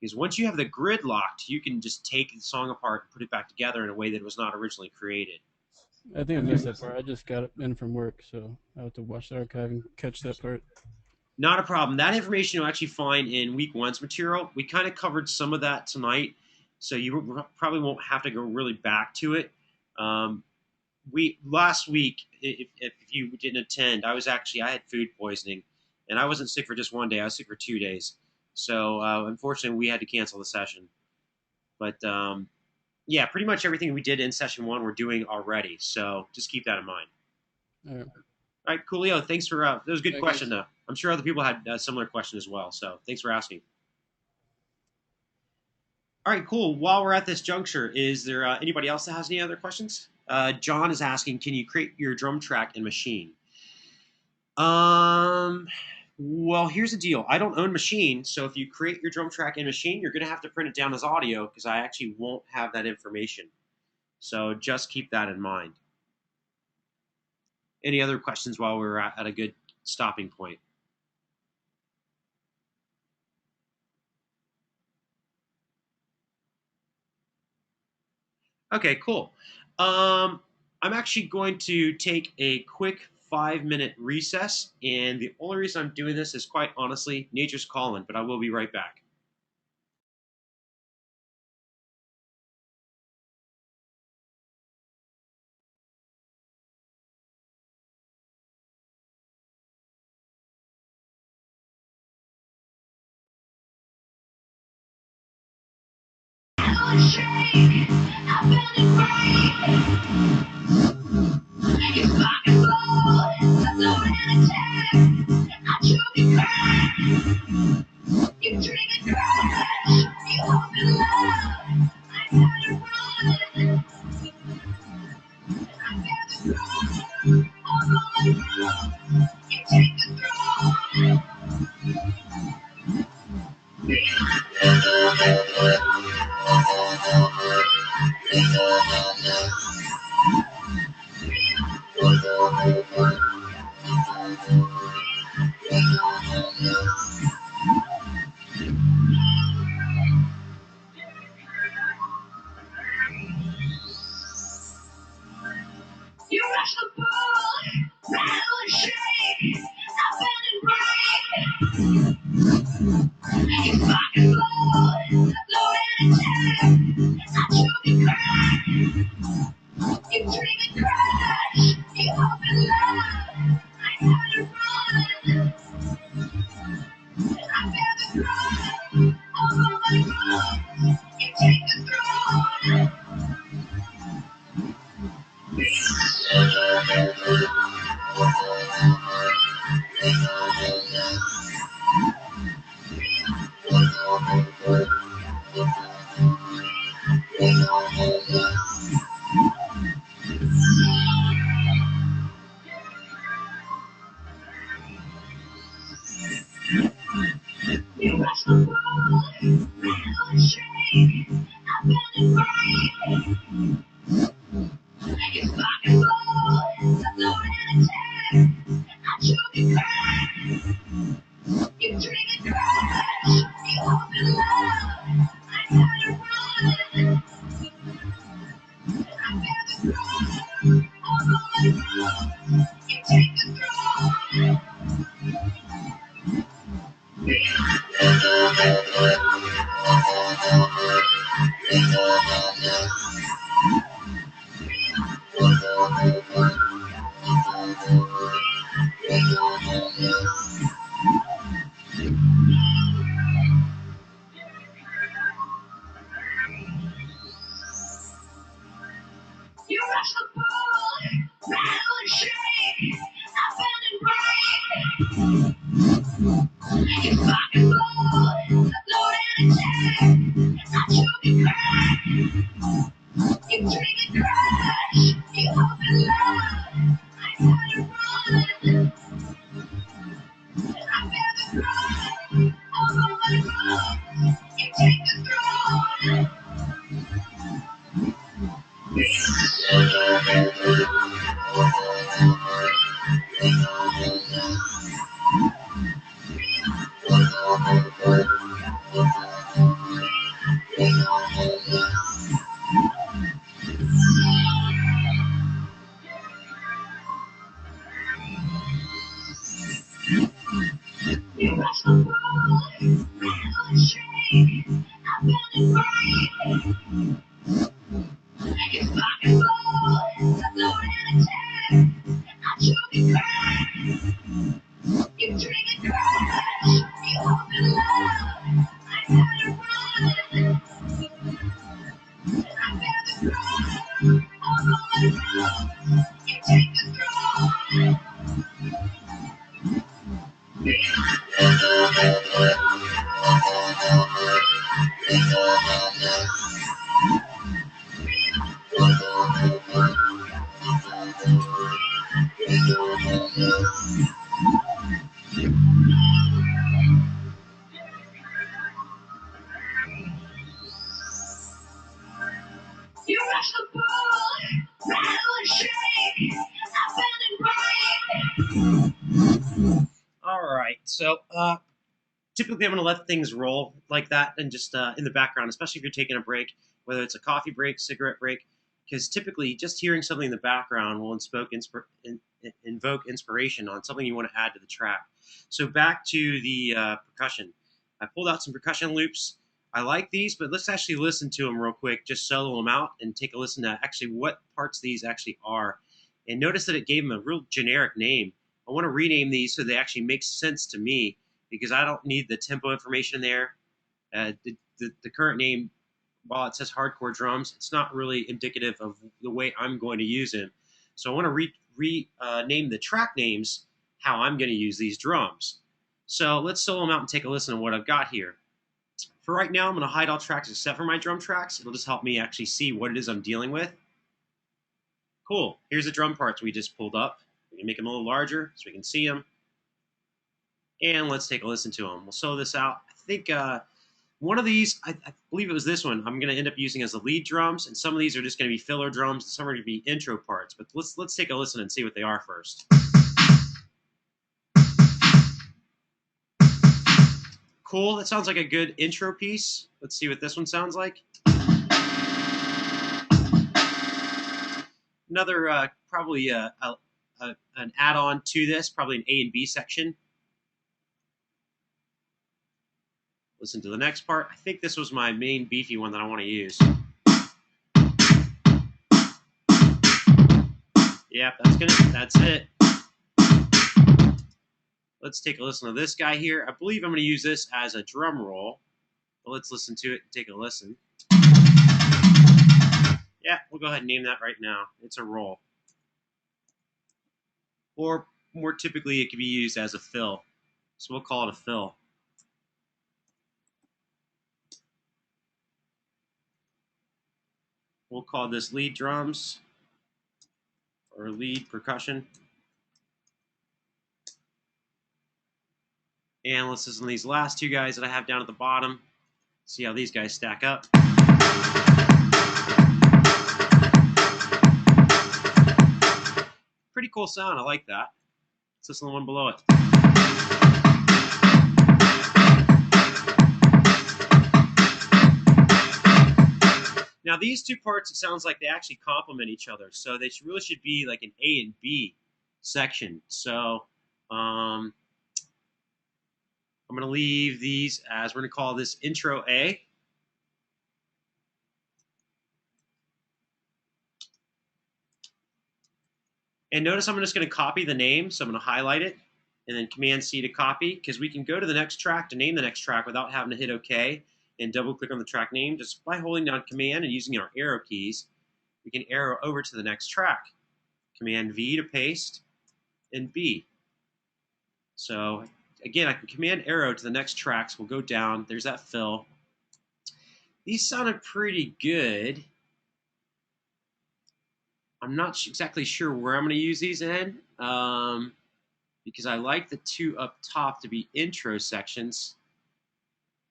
Because once you have the grid locked, you can just take the song apart and put it back together in a way that it was not originally created. I think I missed that part. I just got it in from work, so I have to watch the archive and catch that part. Not a problem. That information you'll actually find in week one's material. We kind of covered some of that tonight, so you probably won't have to go really back to it. We last week, if you didn't attend, I had food poisoning, and I wasn't sick for just one day. I was sick for 2 days. So unfortunately, we had to cancel the session. But yeah, pretty much everything we did in session one, we're doing already. So just keep that in mind. All right. All right, Coolio, thanks for that was a good Thank question, you. though. I'm sure other people had a similar question as well. So thanks for asking. All right, cool. While we're at this juncture, is there anybody else that has any other questions? John is asking, can you create your drum track in Machine? Well, here's the deal. I don't own Machine, so if you create your drum track in Machine, you're going to have to print it down as audio because I actually won't have that information. So just keep that in mind. Any other questions while we're at a good stopping point? Okay, cool. I'm actually going to take a quick 5-minute recess, and the only reason I'm doing this is quite honestly, nature's calling, but I will be right back. You rush the ball, rattle and shake, up and break. You rock and roll, blow and attack. I choke and crack. You dream and crash. You hope and laugh. I had to run. I bear the crown over my road. You take the throne. You rush the You rush the ball, rattle and shake, up and break. You rock and roll, load and attack. I choke and crack. You dream and crash. You hope and love. I try to run. I bear the brunt of all my wrongs. You take the throne. You rush the ball, rattle and shake, up and break. You rock and roll, load and attack. I choke and crack. You dream and crash. You hope and love. I try to run. I bear the brunt of all my wrongs. You take the throne. You rush the ball, rattle and shake, up and break. All right, so typically I'm going to let things roll like that and just in the background, especially if you're taking a break, whether it's a coffee break, cigarette break, because typically just hearing something in the background will invoke inspiration on something you want to add to the track. So back to the percussion. I pulled out some percussion loops. I like these, but let's actually listen to them real quick, just solo them out and take a listen to actually what parts these actually are. And notice that it gave them a real generic name. I want to rename these so they actually make sense to me because I don't need the tempo information in there. The current name, while it says hardcore drums, it's not really indicative of the way I'm going to use them. So I want to rename the track names how I'm going to use these drums. So let's solo them out and take a listen to what I've got here. For right now, I'm going to hide all tracks except for my drum tracks. It'll just help me actually see what it is I'm dealing with. Cool. Here's the drum parts we just pulled up. We can make them a little larger so we can see them. And let's take a listen to them. We'll solo this out. I think one of these, I believe it was this one, I'm going to end up using as the lead drums, and some of these are just going to be filler drums, and some are going to be intro parts. But let's take a listen and see what they are first. Cool. That sounds like a good intro piece. Let's see what this one sounds like. Another probably an add-on to this, probably an A and B section. Listen to the next part. I think this was my main beefy one that I want to use. Yep, that's it. Let's take a listen to this guy here. I believe I'm going to use this as a drum roll. But let's listen to it and take a listen. Yeah, we'll go ahead and name that right now. It's a roll. Or more typically, it can be used as a fill. So we'll call it a fill. We'll call this lead drums or lead percussion. And let's listen to these last two guys that I have down at the bottom. See how these guys stack up. Pretty cool sound. I like that. Let's listen to the one below it. Now these two parts, it sounds like they actually complement each other. So they really should be like an A and B section. So I'm going to leave these as, we're going to call this intro A. And notice I'm just going to copy the name, so I'm going to highlight it, and then Command-C to copy, because we can go to the next track to name the next track without having to hit OK and double-click on the track name. Just by holding down Command and using our arrow keys, we can arrow over to the next track. Command-V to paste, and B. So again, I can Command arrow to the next tracks. We'll go down. There's that fill. These sounded pretty good. I'm not exactly sure where I'm going to use these in, because I like the two up top to be intro sections.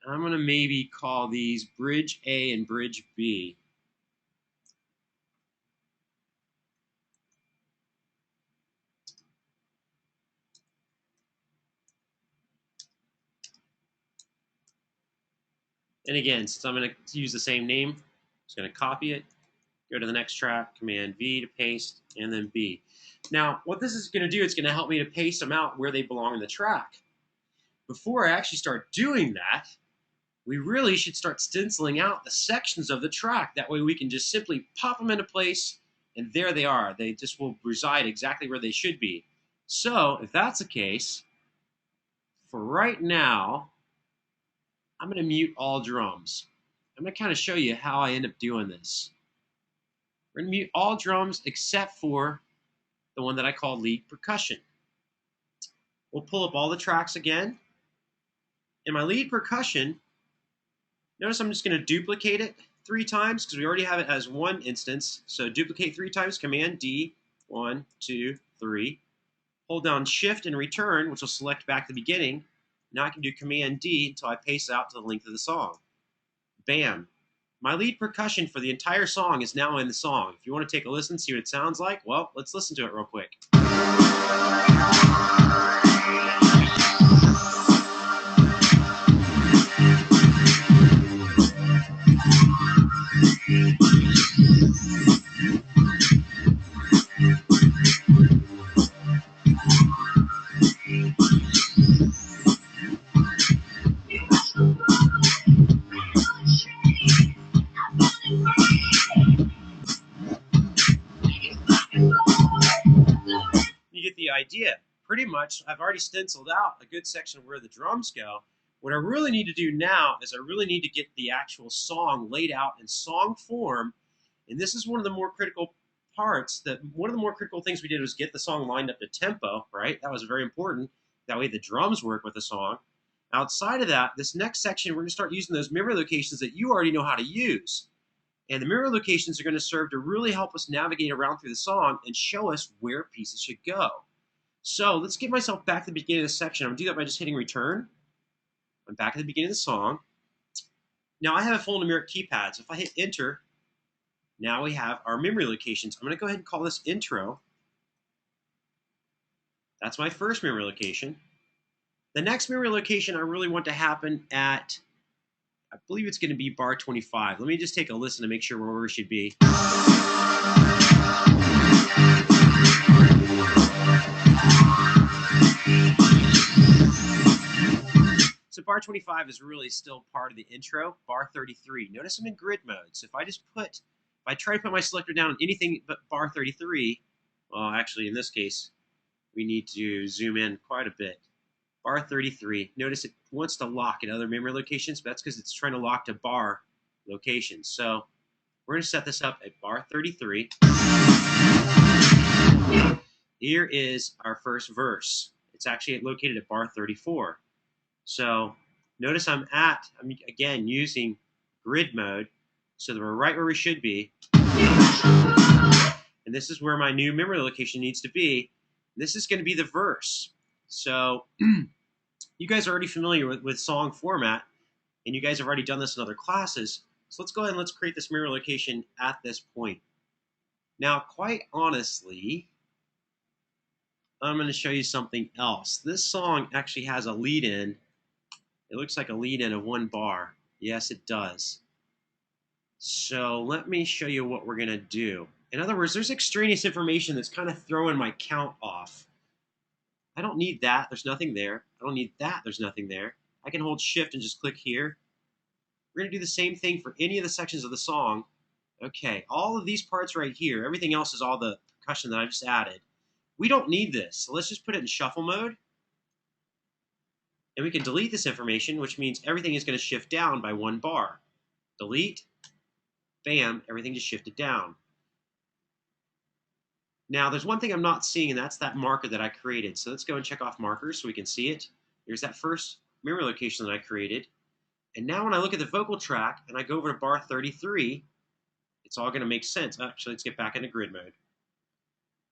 I'm going to maybe call these Bridge A and Bridge B. And again, since I'm going to use the same name, I'm just going to copy it, go to the next track, Command-V to paste, and then B. Now, what this is going to do, it's going to help me to paste them out where they belong in the track. Before I actually start doing that, we really should start stenciling out the sections of the track. That way we can just simply pop them into place, and there they are. They just will reside exactly where they should be. So, if that's the case, for right now, I'm going to mute all drums. I'm going to kind of show you how I end up doing this. We're going to mute all drums except for the one that I call lead percussion. We'll pull up all the tracks again. In my lead percussion, notice I'm just going to duplicate it 3 times because we already have it as one instance. So duplicate 3 times, Command-D, 1, 2, 3. Hold down Shift and return, which will select back the beginning. Now I can do Command-D until I paste out to the length of the song. Bam. My lead percussion for the entire song is now in the song. If you want to take a listen, see what it sounds like, well, let's listen to it real quick. You get the idea. Pretty much, I've already stenciled out a good section of where the drums go. What I really need to do now is I really need to get the actual song laid out in song form, and this is one of the more critical parts. One of the more critical things we did was get the song lined up to tempo, right? That was very important. That way the drums work with the song. Outside of that, this next section, we're going to start using those memory locations that you already know how to use. And the memory locations are going to serve to really help us navigate around through the song and show us where pieces should go. So let's get myself back to the beginning of the section. I'm going to do that by just hitting return. I'm back at the beginning of the song. Now I have a full numeric keypad, so if I hit enter, now we have our memory locations. I'm going to go ahead and call this intro. That's my first memory location. The next memory location I really want to happen at, I believe it's going to be bar 25. Let me just take a listen to make sure where we should be. So bar 25 is really still part of the intro. Bar 33. Notice I'm in grid mode. So if I try to put my selector down on anything but bar 33, well, actually in this case, we need to zoom in quite a bit. Bar 33. Notice it wants to lock at other memory locations, but that's because it's trying to lock to bar locations. So we're going to set this up at bar 33. Here is our first verse. It's actually located at bar 34. So notice I'm again using grid mode so that we're right where we should be. And this is where my new memory location needs to be. This is going to be the verse. So you guys are already familiar with song format, and you guys have already done this in other classes. So let's go ahead and let's create this memory location at this point. Now, quite honestly, I'm going to show you something else. This song actually has a lead-in. It looks like a lead-in of 1 bar. Yes, it does. So let me show you what we're going to do. In other words, there's extraneous information that's kind of throwing my count off. I don't need that. There's nothing there. I don't need that. There's nothing there. I can hold shift and just click here. We're going to do the same thing for any of the sections of the song. Okay, all of these parts right here, everything else is all the percussion that I just added. We don't need this, so let's just put it in shuffle mode. And we can delete this information, which means everything is going to shift down by 1 bar. Delete, bam, everything just shifted down. Now, there's one thing I'm not seeing, and that's that marker that I created. So let's go and check off markers so we can see it. There's that first memory location that I created. And now when I look at the vocal track and I go over to bar 33, it's all going to make sense. Actually, let's get back into grid mode.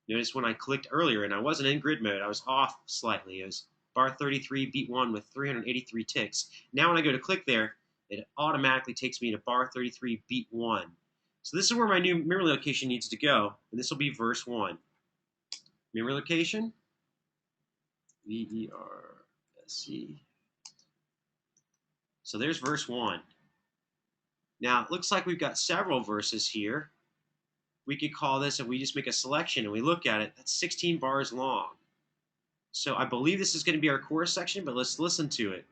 Notice when I clicked earlier and I wasn't in grid mode, I was off slightly. It was bar 33, beat 1 with 383 ticks. Now when I go to click there, it automatically takes me to bar 33, beat 1. So this is where my new memory location needs to go, and this will be verse 1. Memory location, VERSE. So there's verse 1. Now, it looks like we've got several verses here. We could call this, if we just make a selection and we look at it, that's 16 bars long. So I believe this is going to be our chorus section, but let's listen to it.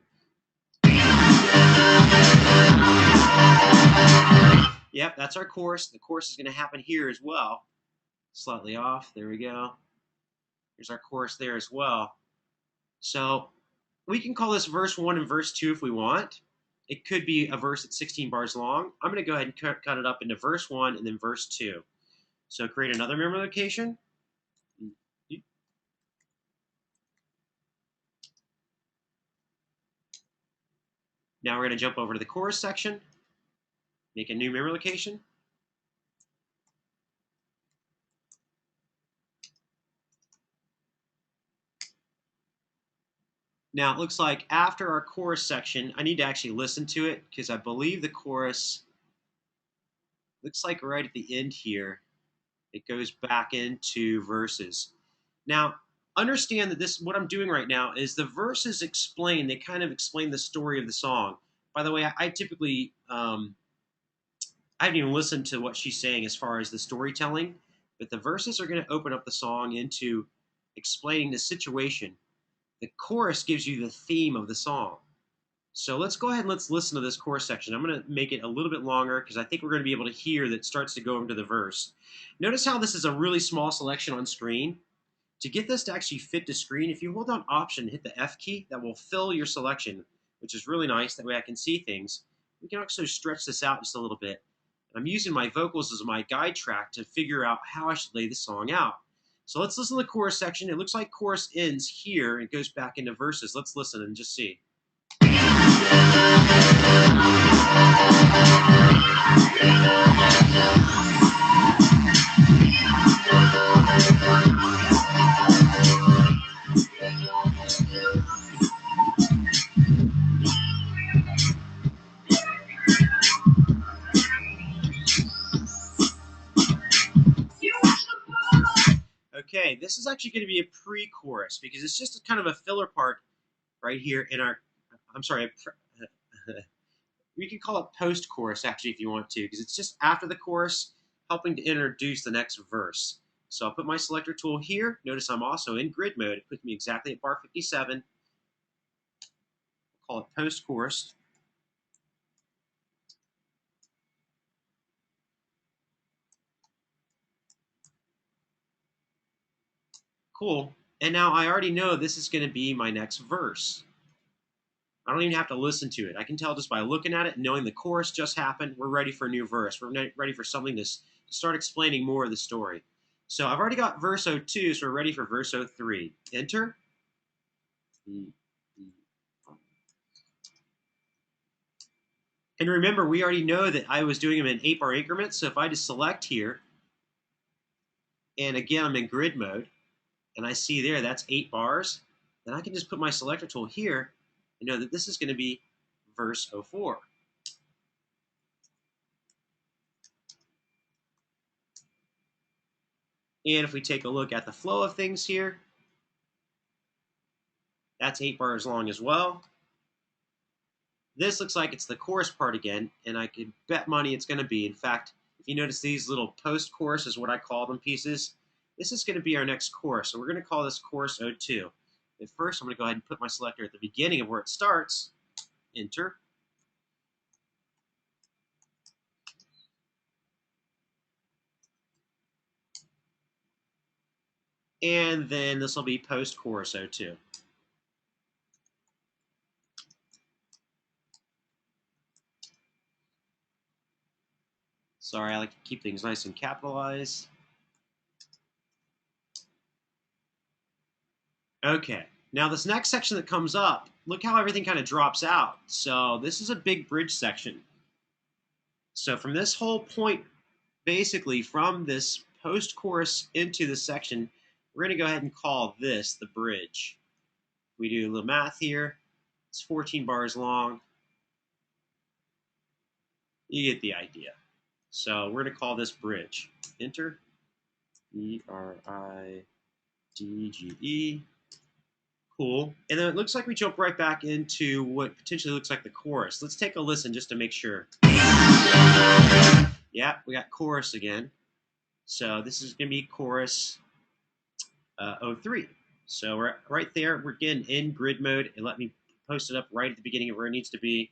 Yep, that's our chorus. The chorus is going to happen here as well. Slightly off. There we go. Here's our chorus there as well. So we can call this verse 1 and verse 2 if we want. It could be a verse that's 16 bars long. I'm going to go ahead and cut it up into verse 1 and then verse 2. So create another memory location. Now we're going to jump over to the chorus section. Make a new memory location. Now it looks like after our chorus section, I need to actually listen to it because I believe the chorus looks like right at the end here, it goes back into verses. Now, understand that this, what I'm doing right now is the verses explain, they kind of explain the story of the song. By the way, I typically, I haven't even listened to what she's saying as far as the storytelling, but the verses are going to open up the song into explaining the situation. The chorus gives you the theme of the song. So let's go ahead and let's listen to this chorus section. I'm going to make it a little bit longer because I think we're going to be able to hear that it starts to go into the verse. Notice how this is a really small selection on screen. To get this to actually fit the screen, if you hold down Option and hit the F key, that will fill your selection, which is really nice. That way I can see things. We can also stretch this out just a little bit. I'm using my vocals as my guide track to figure out how I should lay the song out. So let's listen to the chorus section. It looks like chorus ends here and goes back into verses. Let's listen and just see. Okay, this is actually going to be a pre-chorus because it's just kind of a filler part right here in our, I'm sorry, we can call it post-chorus actually if you want to, because it's just after the chorus helping to introduce the next verse. So I'll put my selector tool here. Notice I'm also in grid mode. It puts me exactly at bar 57. We'll call it post-chorus. Cool. And now I already know this is going to be my next verse. I don't even have to listen to it. I can tell just by looking at it and knowing the chorus just happened, we're ready for a new verse. We're ready for something to start explaining more of the story. So I've already got verse 02, so we're ready for verse 03. Enter. And remember, we already know that I was doing them in 8-bar increments, so if I just select here, and again I'm in grid mode, and I see there that's 8 bars, then I can just put my selector tool here and know that this is going to be verse 04. And if we take a look at the flow of things here, that's 8 bars long as well. This looks like it's the chorus part again, and I could bet money it's going to be. In fact, if you notice these little post-chorus is what I call them pieces, this is going to be our next chorus. So we're going to call this chorus 02. But first, I'm going to go ahead and put my selector at the beginning of where it starts. Enter. And then this will be post-chorus 02. Sorry, I like to keep things nice and capitalized. Okay, now this next section that comes up, look how everything kind of drops out. So this is a big bridge section. So from this whole point, basically from this post-chorus into this section, we're going to go ahead and call this the bridge. We do a little math here. It's 14 bars long. You get the idea. So we're going to call this bridge. Enter. B-R-I-D-G-E. Cool. And then it looks like we jump right back into what potentially looks like the chorus. Let's take a listen just to make sure. Yeah, we got chorus again. So this is going to be chorus 03. So we're right there. We're getting in grid mode. And let me post it up right at the beginning of where it needs to be.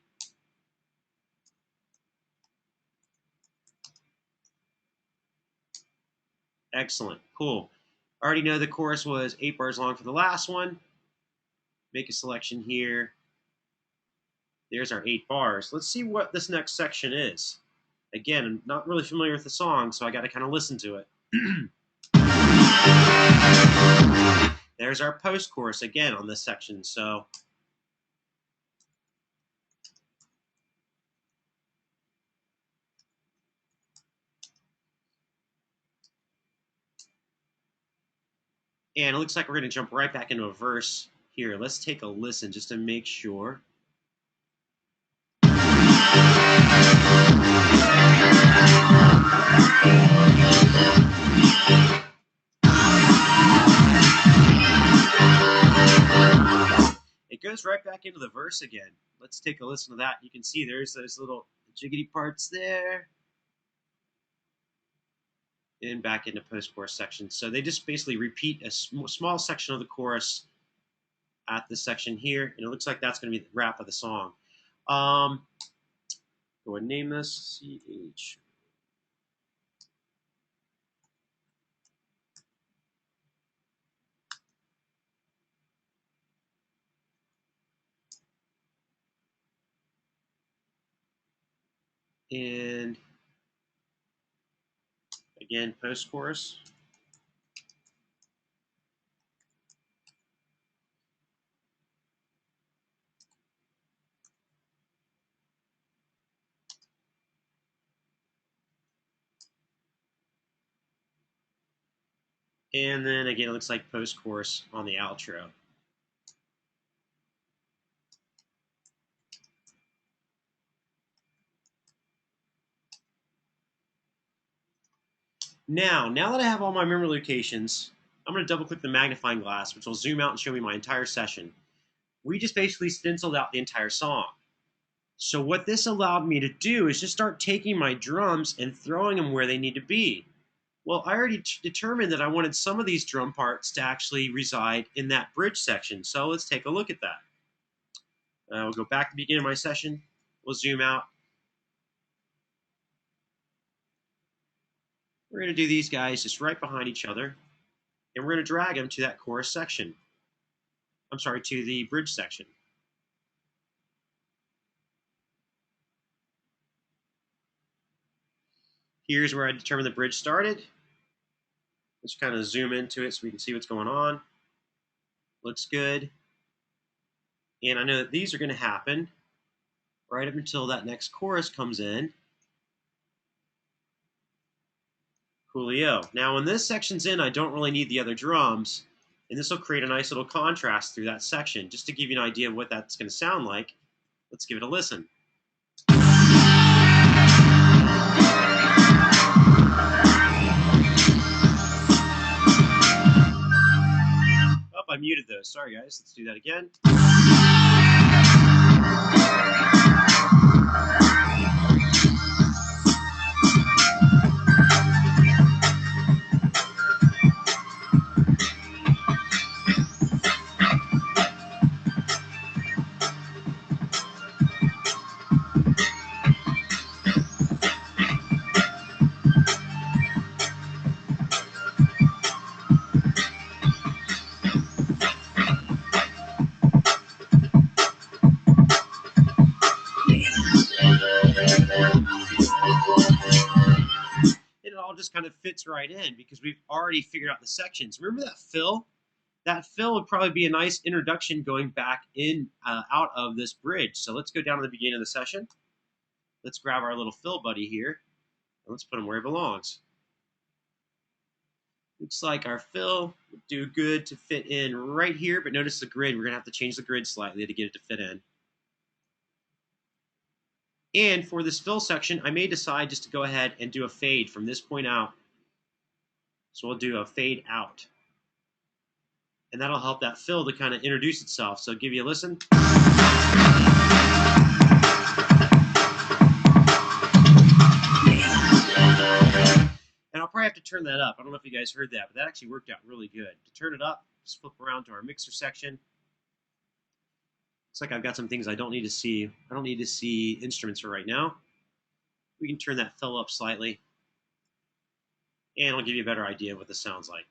Excellent. Cool. I already know the chorus was 8 bars long for the last one. Make a selection here. There's our 8 bars. Let's see what this next section is. Again, I'm not really familiar with the song, so I got to kind of listen to it. There's our post-chorus again on this section. So and it looks like we're going to jump right back into a verse here. Let's take a listen just to make sure. It goes right back into the verse again. Let's take a listen to that. You can see there's those little jiggity parts there. And back into post-chorus section. So they just basically repeat a small section of the chorus at this section here. And it looks like that's going to be the wrap of the song. Go ahead and name this CH. And again, post-chorus. And then again, it looks like post-chorus on the outro. Now that I have all my memory locations, I'm going to double click the magnifying glass, which will zoom out and show me my entire session. We just basically stenciled out the entire song. So what this allowed me to do is just start taking my drums and throwing them where they need to be. Well, I already determined that I wanted some of these drum parts to actually reside in that bridge section. So let's take a look at that. We'll go back to the beginning of my session. We'll zoom out. We're going to do these guys just right behind each other. And we're going to drag them to that chorus section. I'm sorry, to the bridge section. Here's where I determined the bridge started. Let's kind of zoom into it so we can see what's going on. Looks good. And I know that these are going to happen right up until that next chorus comes in. Coolio. Now when this section's in, I don't really need the other drums. And this will create a nice little contrast through that section. Just to give you an idea of what that's going to sound like, let's give it a listen. Oh, I muted those. Sorry, guys. Let's do that again. It all just kind of fits right in because we've already figured out the sections. Remember that fill? That fill would probably be a nice introduction going back in out of this bridge. So let's go down to the beginning of the session. Let's grab our little fill buddy here, and let's put him where he belongs. Looks like our fill would do good to fit in right here, but notice the grid. We're going to have to change the grid slightly to get it to fit in. And for this fill section, I may decide just to go ahead and do a fade from this point out. So we'll do a fade out. And that'll help that fill to kind of introduce itself. So give you a listen. And I'll probably have to turn that up. I don't know if you guys heard that, but that actually worked out really good. To turn it up, just flip around to our mixer section. Looks like I've got some things I don't need to see. I don't need to see instruments for right now. We can turn that fill up slightly. And it'll give you a better idea of what this sounds like.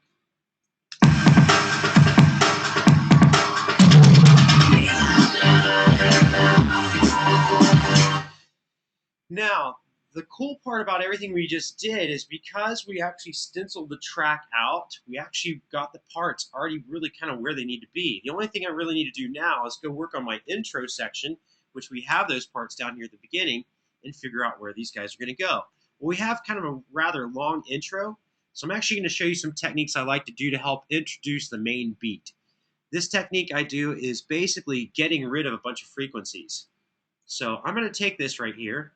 Now, the cool part about everything we just did is because we actually stenciled the track out, we actually got the parts already really kind of where they need to be. The only thing I really need to do now is go work on my intro section, which we have those parts down here at the beginning, and figure out where these guys are going to go. Well, we have kind of a rather long intro, so I'm actually going to show you some techniques I like to do to help introduce the main beat. This technique I do is basically getting rid of a bunch of frequencies. So I'm going to take this right here,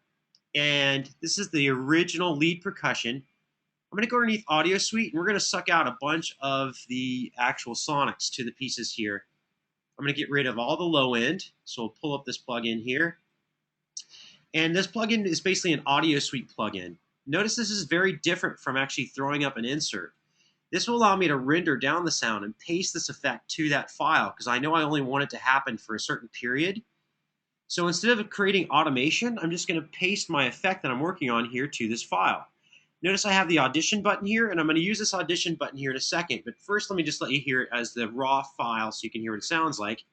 and this is the original lead percussion. I'm going to go underneath Audio Suite, and we're going to suck out a bunch of the actual sonics to the pieces here. I'm going to get rid of all the low end, so we'll pull up this plugin here. And this plugin is basically an Audio Suite plugin. Notice this is very different from actually throwing up an insert. This will allow me to render down the sound and paste this effect to that file because I know I only want it to happen for a certain period. So instead of creating automation, I'm just going to paste my effect that I'm working on here to this file. Notice I have the audition button here, and I'm going to use this audition button here in a second. But first, let me just let you hear it as the raw file so you can hear what it sounds like.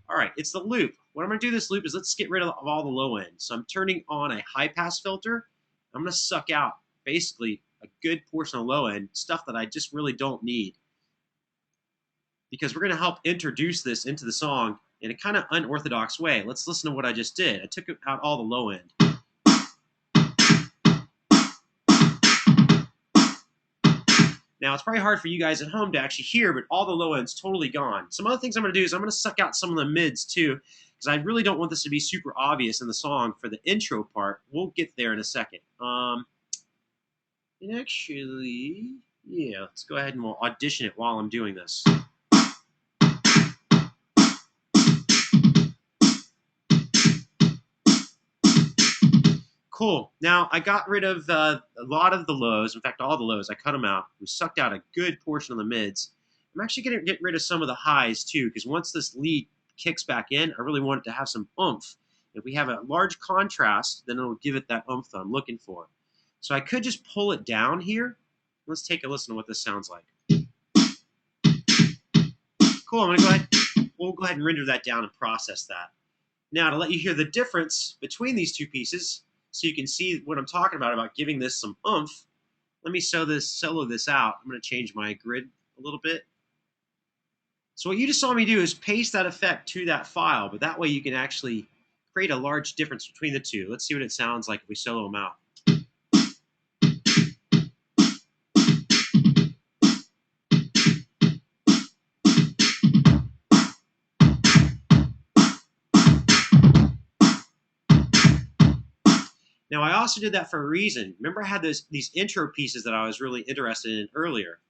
All right, it's the loop. What I'm going to do this loop is let's get rid of all the low end. So I'm turning on a high-pass filter. I'm going to suck out basically a good portion of low end, stuff that I just really don't need. Because we're going to help introduce this into the song in a kind of unorthodox way. Let's listen to what I just did. I took out all the low end. Now, it's probably hard for you guys at home to actually hear, but all the low end's totally gone. Some other things I'm going to do is I'm going to suck out some of the mids too, because I really don't want this to be super obvious in the song for the intro part. We'll get there in a second. And actually, yeah, let's go ahead and we'll audition it while I'm doing this. Cool. Now, I got rid of a lot of the lows. In fact, all the lows. I cut them out. We sucked out a good portion of the mids. I'm actually going to get rid of some of the highs, too, because once this lead kicks back in, I really want it to have some oomph. If we have a large contrast, then it'll give it that oomph that I'm looking for. So I could just pull it down here. Let's take a listen to what this sounds like. Cool. I'm going to go ahead. We'll go ahead and render that down and process that. Now, to let you hear the difference between these two pieces, so you can see what I'm talking about giving this some oomph, let me solo this out. I'm going to change my grid a little bit. So what you just saw me do is paste that effect to that file, but that way you can actually create a large difference between the two. Let's see what it sounds like if we solo them out. Now, I also did that for a reason. Remember I had these intro pieces that I was really interested in earlier.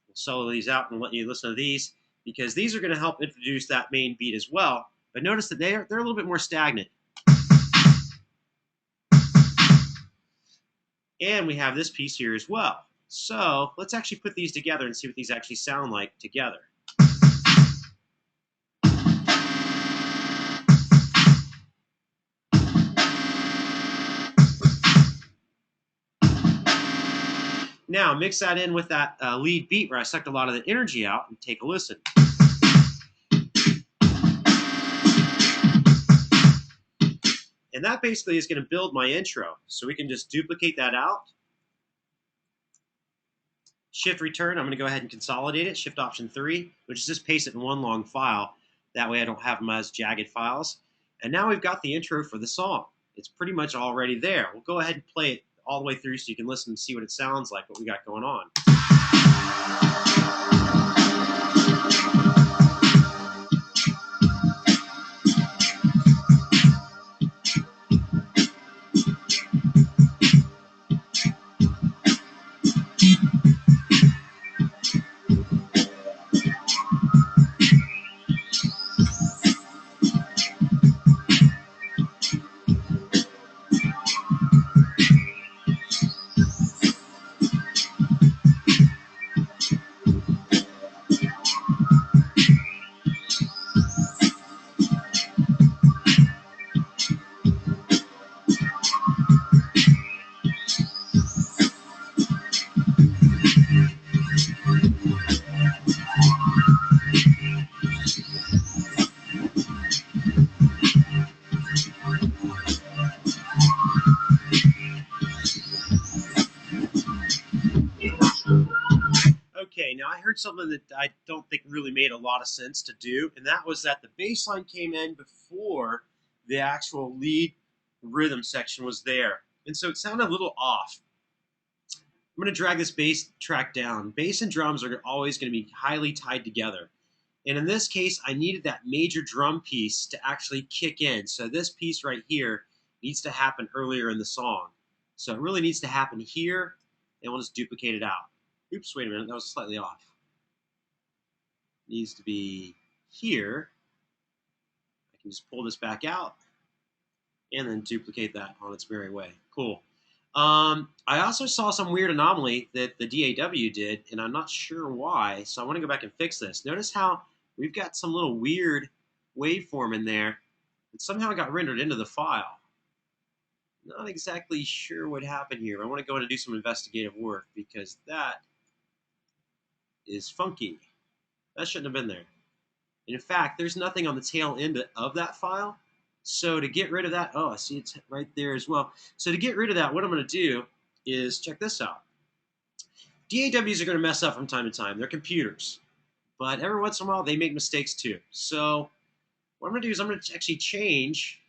We'll solo these out and let you listen to these because these are going to help introduce that main beat as well. But notice that they're a little bit more stagnant. And we have this piece here as well. So let's actually put these together and see what these actually sound like together. Now, mix that in with that lead beat where I sucked a lot of the energy out and take a listen. And that basically is going to build my intro. So we can just duplicate that out. Shift return, I'm going to go ahead and consolidate it, Shift Option 3, which is just paste it in one long file. That way I don't have them as jagged files. And now we've got the intro for the song. It's pretty much already there. We'll go ahead and play it all the way through so you can listen and see what it sounds like, what we got going on. Okay, now I heard something that I don't think really made a lot of sense to do, and that was that the bass line came in before the actual lead rhythm section was there. And so it sounded a little off. I'm going to drag this bass track down. Bass and drums are always going to be highly tied together. And in this case, I needed that major drum piece to actually kick in. So this piece right here needs to happen earlier in the song. So it really needs to happen here, and we'll just duplicate it out. Oops, wait a minute, that was slightly off. It needs to be here. I can just pull this back out and then duplicate that on its merry way. Cool. I also saw some weird anomaly that the DAW did, and I'm not sure why, so I want to go back and fix this. Notice how we've got some little weird waveform in there that somehow got rendered into the file. Not exactly sure what happened here. I want to go in and do some investigative work because that is funky. That shouldn't have been there. And in fact, there's nothing on the tail end of that file. So to get rid of that, oh, I see it's right there as well. So to get rid of that, what I'm going to do is check this out. DAWs are going to mess up from time to time. They're computers. But every once in a while, they make mistakes too. So what I'm going to do is I'm going to actually change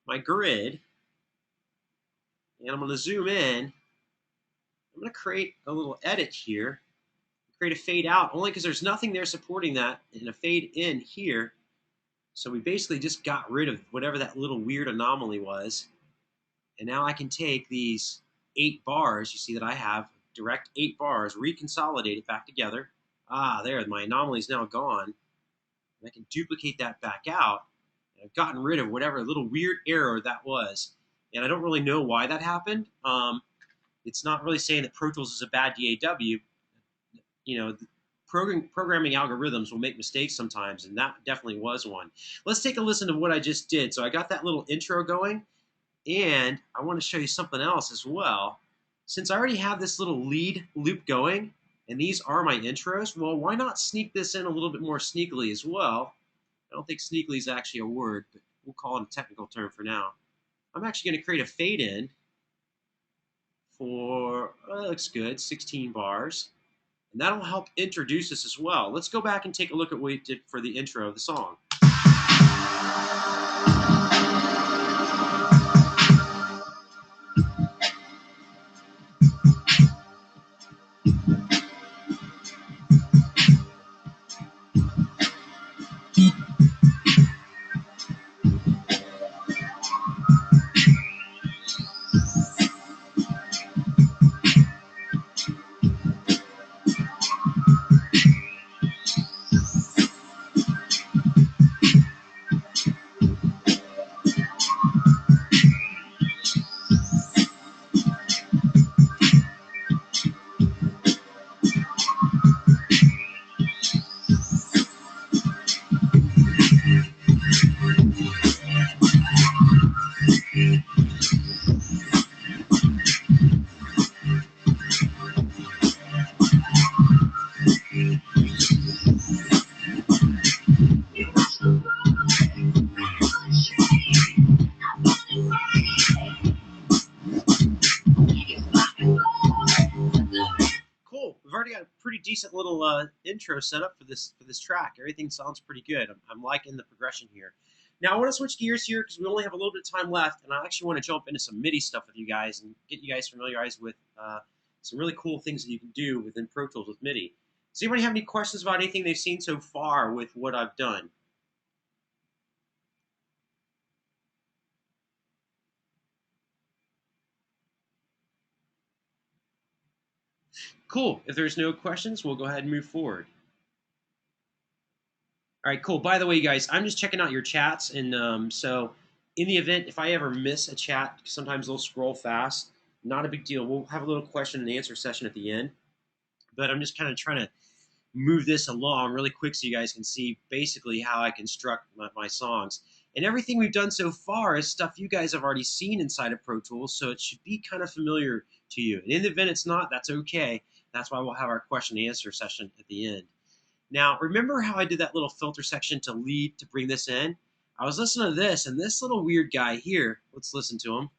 my grid. And I'm going to zoom in. I'm going to create a little edit here. Create a fade out, only because there's nothing there supporting that, and a fade in here. So we basically just got rid of whatever that little weird anomaly was. And now I can take these 8 bars, you see that I have direct 8 bars, reconsolidate it back together. Ah, there, my anomaly is now gone. And I can duplicate that back out. And I've gotten rid of whatever little weird error that was. And I don't really know why that happened. It's not really saying that Pro Tools is a bad DAW. You know, programming algorithms will make mistakes sometimes, and that definitely was one. Let's take a listen to what I just did. So I got that little intro going, and I want to show you something else as well. Since I already have this little lead loop going, and these are my intros, well, why not sneak this in a little bit more sneakily as well? I don't think sneakily is actually a word, but we'll call it a technical term for now. I'm actually going to create a fade in for, that looks good, 16 bars. And that'll help introduce us as well. Let's go back and take a look at what we did for the intro of the song. decent little intro setup for this track. Everything sounds pretty good. I'm liking the progression here. Now I want to switch gears here because we only have a little bit of time left, and I actually want to jump into some MIDI stuff with you guys and get you guys familiarized with some really cool things that you can do within Pro Tools with MIDI. Does anybody have any questions about anything they've seen so far with what I've done? Cool. If there's no questions, we'll go ahead and move forward. All right, cool. By the way, guys, I'm just checking out your chats, and so in the event, if I ever miss a chat, sometimes they'll scroll fast. Not a big deal. We'll have a little question and answer session at the end, but I'm just kind of trying to move this along really quick so you guys can see basically how I construct my songs. And everything we've done so far is stuff you guys have already seen inside of Pro Tools, so it should be kind of familiar to you. And in the event it's not, that's okay. That's why we'll have our question and answer session at the end. Now, remember how I did that little filter section to lead to bring this in? I was listening to this, and this little weird guy here, let's listen to him.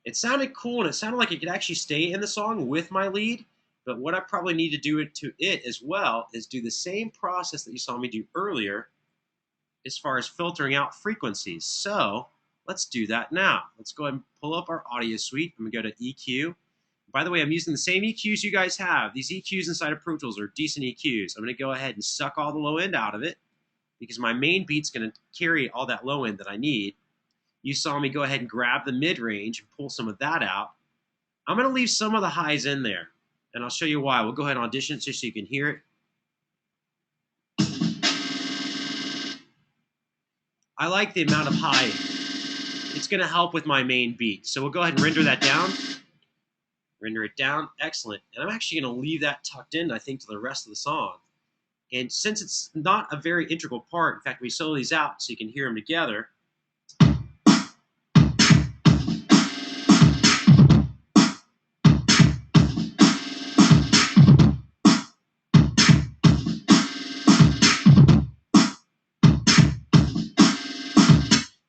It sounded cool, and it sounded like it could actually stay in the song with my lead, but what I probably need to do to it as well is do the same process that you saw me do earlier as far as filtering out frequencies. So let's do that now. Let's go ahead and pull up our audio suite. I'm going to go to EQ. By the way, I'm using the same EQs you guys have. These EQs inside of Pro Tools are decent EQs. I'm going to go ahead and suck all the low end out of it because my main beat's going to carry all that low end that I need. You saw me go ahead and grab the mid-range and pull some of that out. I'm going to leave some of the highs in there, and I'll show you why. We'll go ahead and audition it just so you can hear it. I like the amount of high. It's going to help with my main beat. So we'll go ahead and render that down. Render it down. Excellent. And I'm actually going to leave that tucked in, I think, to the rest of the song. And since it's not a very integral part, in fact, we solo these out so you can hear them together.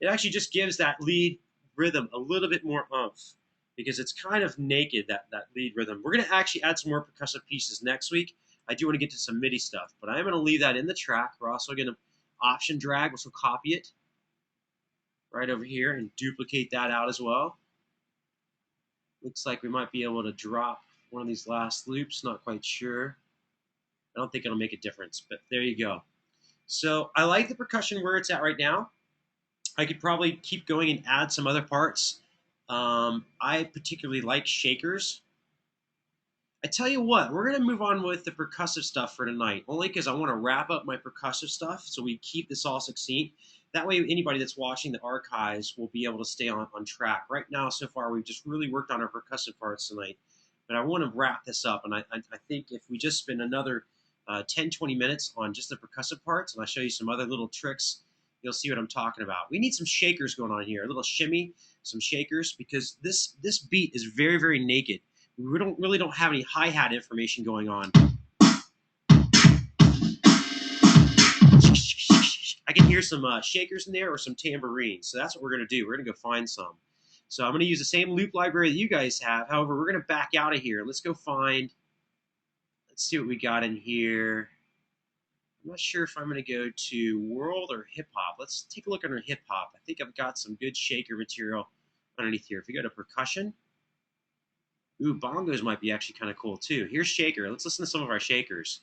It actually just gives that lead rhythm a little bit more oomph because it's kind of naked, that lead rhythm. We're going to actually add some more percussive pieces next week. I do want to get to some MIDI stuff, but I'm going to leave that in the track. We're also going to option drag, which will copy it right over here and duplicate that out as well. Looks like we might be able to drop one of these last loops. Not quite sure. I don't think it'll make a difference, but there you go. So I like the percussion where it's at right now. I could probably keep going and add some other parts. I particularly like shakers. I tell you what, we're going to move on with the percussive stuff for tonight, only because I want to wrap up my percussive stuff so we keep this all succinct. That way anybody that's watching the archives will be able to stay on track. Right now, so far, we've just really worked on our percussive parts tonight. But I want to wrap this up, and I think if we just spend another 10, 20 minutes on just the percussive parts, and I'll show you some other little tricks, you'll see what I'm talking about. We need some shakers going on here, a little shimmy, some shakers, because this beat is very, very naked. We really don't have any hi-hat information going on. I can hear some shakers in there or some tambourines, so that's what we're going to do. We're going to go find some. So I'm going to use the same loop library that you guys have. However, we're going to back out of here. Let's go find, let's see what we got in here. I'm not sure if I'm going to go to world or hip-hop. Let's take a look under hip-hop. I think I've got some good shaker material underneath here. If we go to percussion, ooh, bongos might be actually kind of cool too. Here's shaker. Let's listen to some of our shakers.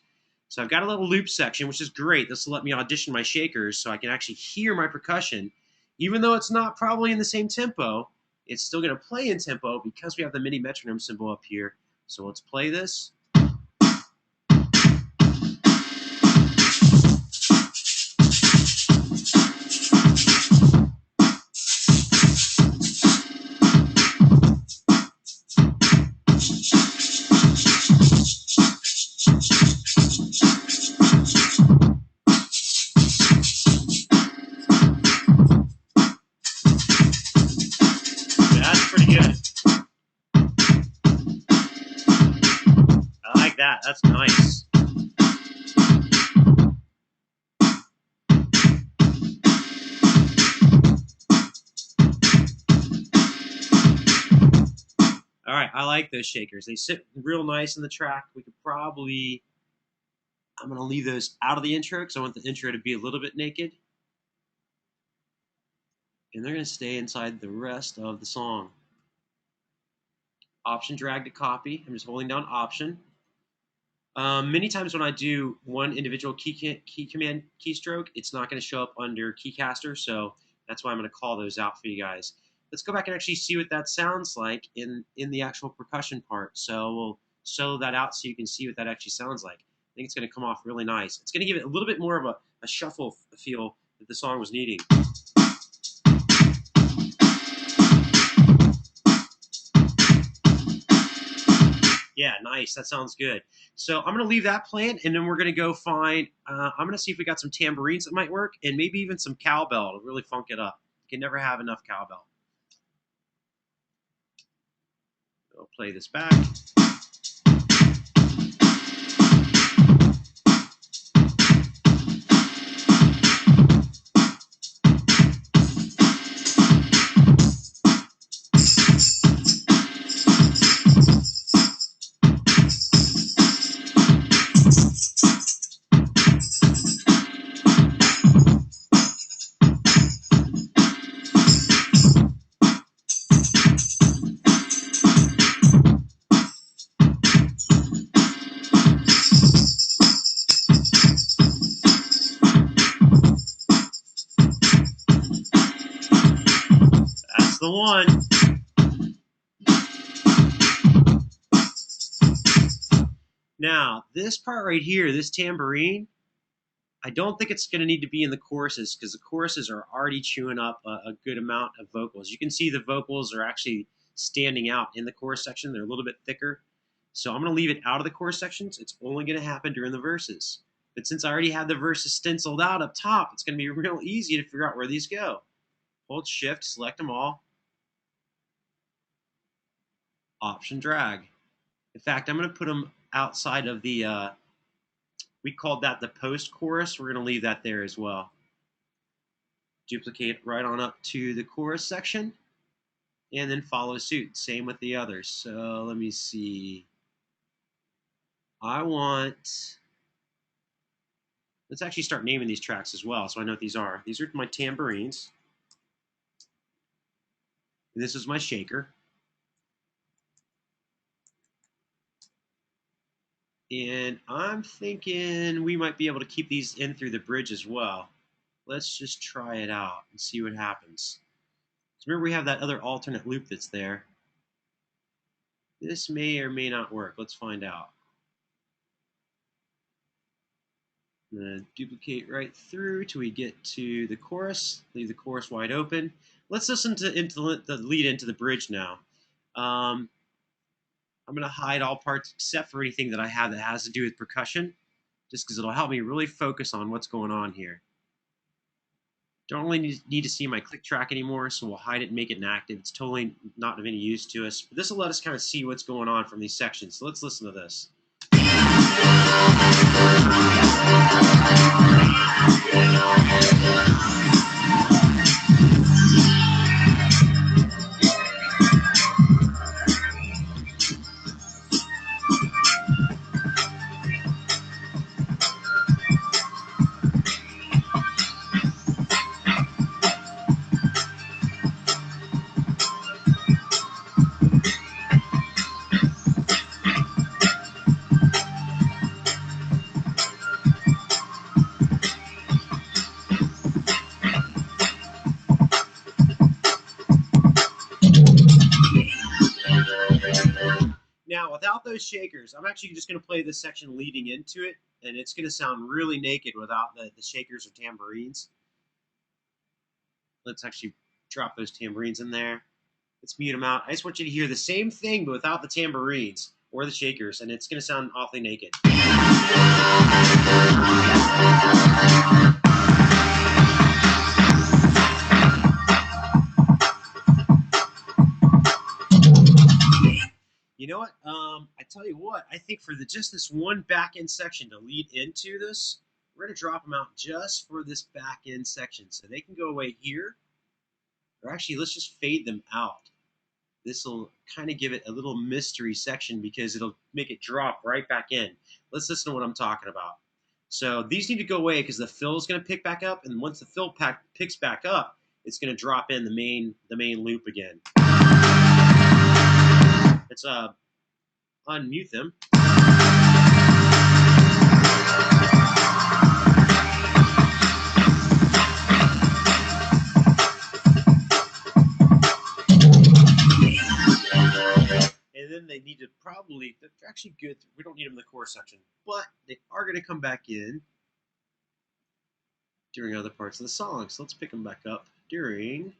So I've got a little loop section, which is great. This will let me audition my shakers so I can actually hear my percussion. Even though it's not probably in the same tempo, it's still going to play in tempo because we have the MIDI metronome symbol up here. So let's play this. That's nice. All right, I like those shakers. They sit real nice in the track. We could probably, I'm going to leave those out of the intro because I want the intro to be a little bit naked. And they're going to stay inside the rest of the song. Option drag to copy. I'm just holding down Option. Many times when I do one individual key command keystroke, it's not going to show up under Keycaster, so that's why I'm going to call those out for you guys. Let's go back and actually see what that sounds like in the actual percussion part. So we'll solo that out so you can see what that actually sounds like. I think it's going to come off really nice. It's going to give it a little bit more of a shuffle feel that the song was needing. Yeah, nice. That sounds good. So I'm going to leave that playing, and then we're going to go find, I'm going to see if we got some tambourines that might work, and maybe even some cowbell to really funk it up. You can never have enough cowbell. I'll play this back. That's the one. Now, this part right here, this tambourine, I don't think it's going to need to be in the choruses because the choruses are already chewing up a good amount of vocals. You can see the vocals are actually standing out in the chorus section. They're a little bit thicker. So I'm going to leave it out of the chorus sections. It's only going to happen during the verses. But since I already have the verses stenciled out up top, it's going to be real easy to figure out where these go. Hold Shift, select them all. Option drag. In fact, I'm going to put them outside of the, we called that the post chorus. We're going to leave that there as well. Duplicate right on up to the chorus section and then follow suit. Same with the others. So let me see. I want, let's actually start naming these tracks as well so I know what these are. These are my tambourines. And this is my shaker. And I'm thinking we might be able to keep these in through the bridge as well. Let's just try it out and see what happens. So remember we have that other alternate loop that's there. This may or may not work. Let's find out. I'm going to duplicate right through till we get to the chorus. Leave the chorus wide open. Let's listen to the lead into the bridge now. I'm going to hide all parts except for anything that I have that has to do with percussion, just because it'll help me really focus on what's going on here. Don't really need to see my click track anymore, so we'll hide it and make it inactive. It's totally not of any use to us. But this will let us kind of see what's going on from these sections. So let's listen to this. Now, without those shakers, I'm actually just going to play this section leading into it, and it's going to sound really naked without the shakers or tambourines. Let's actually drop those tambourines in there. Let's mute them out. I just want you to hear the same thing, but without the tambourines or the shakers, and it's going to sound awfully naked. You know what? I tell you what, I think for just this one back end section to lead into this, we're going to drop them out just for this back end section. So they can go away here. Or actually, let's just fade them out. this will kind of give it a little mystery section because it'll make it drop right back in. Let's listen to what I'm talking about. So these need to go away because the fill is going to pick back up, and once the fill picks back up, it's going to drop in the main loop again. Let's unmute them. And then they need to they're actually good. We don't need them in the chorus section, but they are going to come back in during other parts of the song. So let's pick them back up during.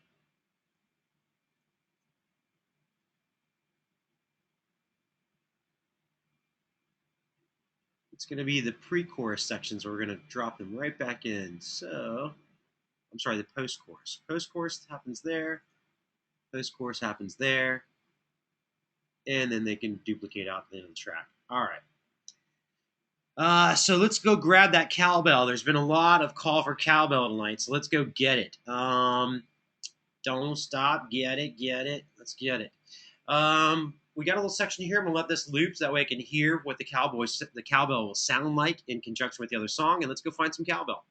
It's going to be the pre-chorus sections where we're going to drop them right back in. So, I'm sorry, the post-chorus. Post-chorus happens there. Post-chorus happens there. And then they can duplicate out the end of the track. All right. So let's go grab that cowbell. There's been a lot of call for cowbell tonight, so let's go get it. Don't stop. Get it. Let's get it. We got a little section here. I'm going to let this loop so that way I can hear what the cowbell will sound like in conjunction with the other song. And let's go find some cowbell.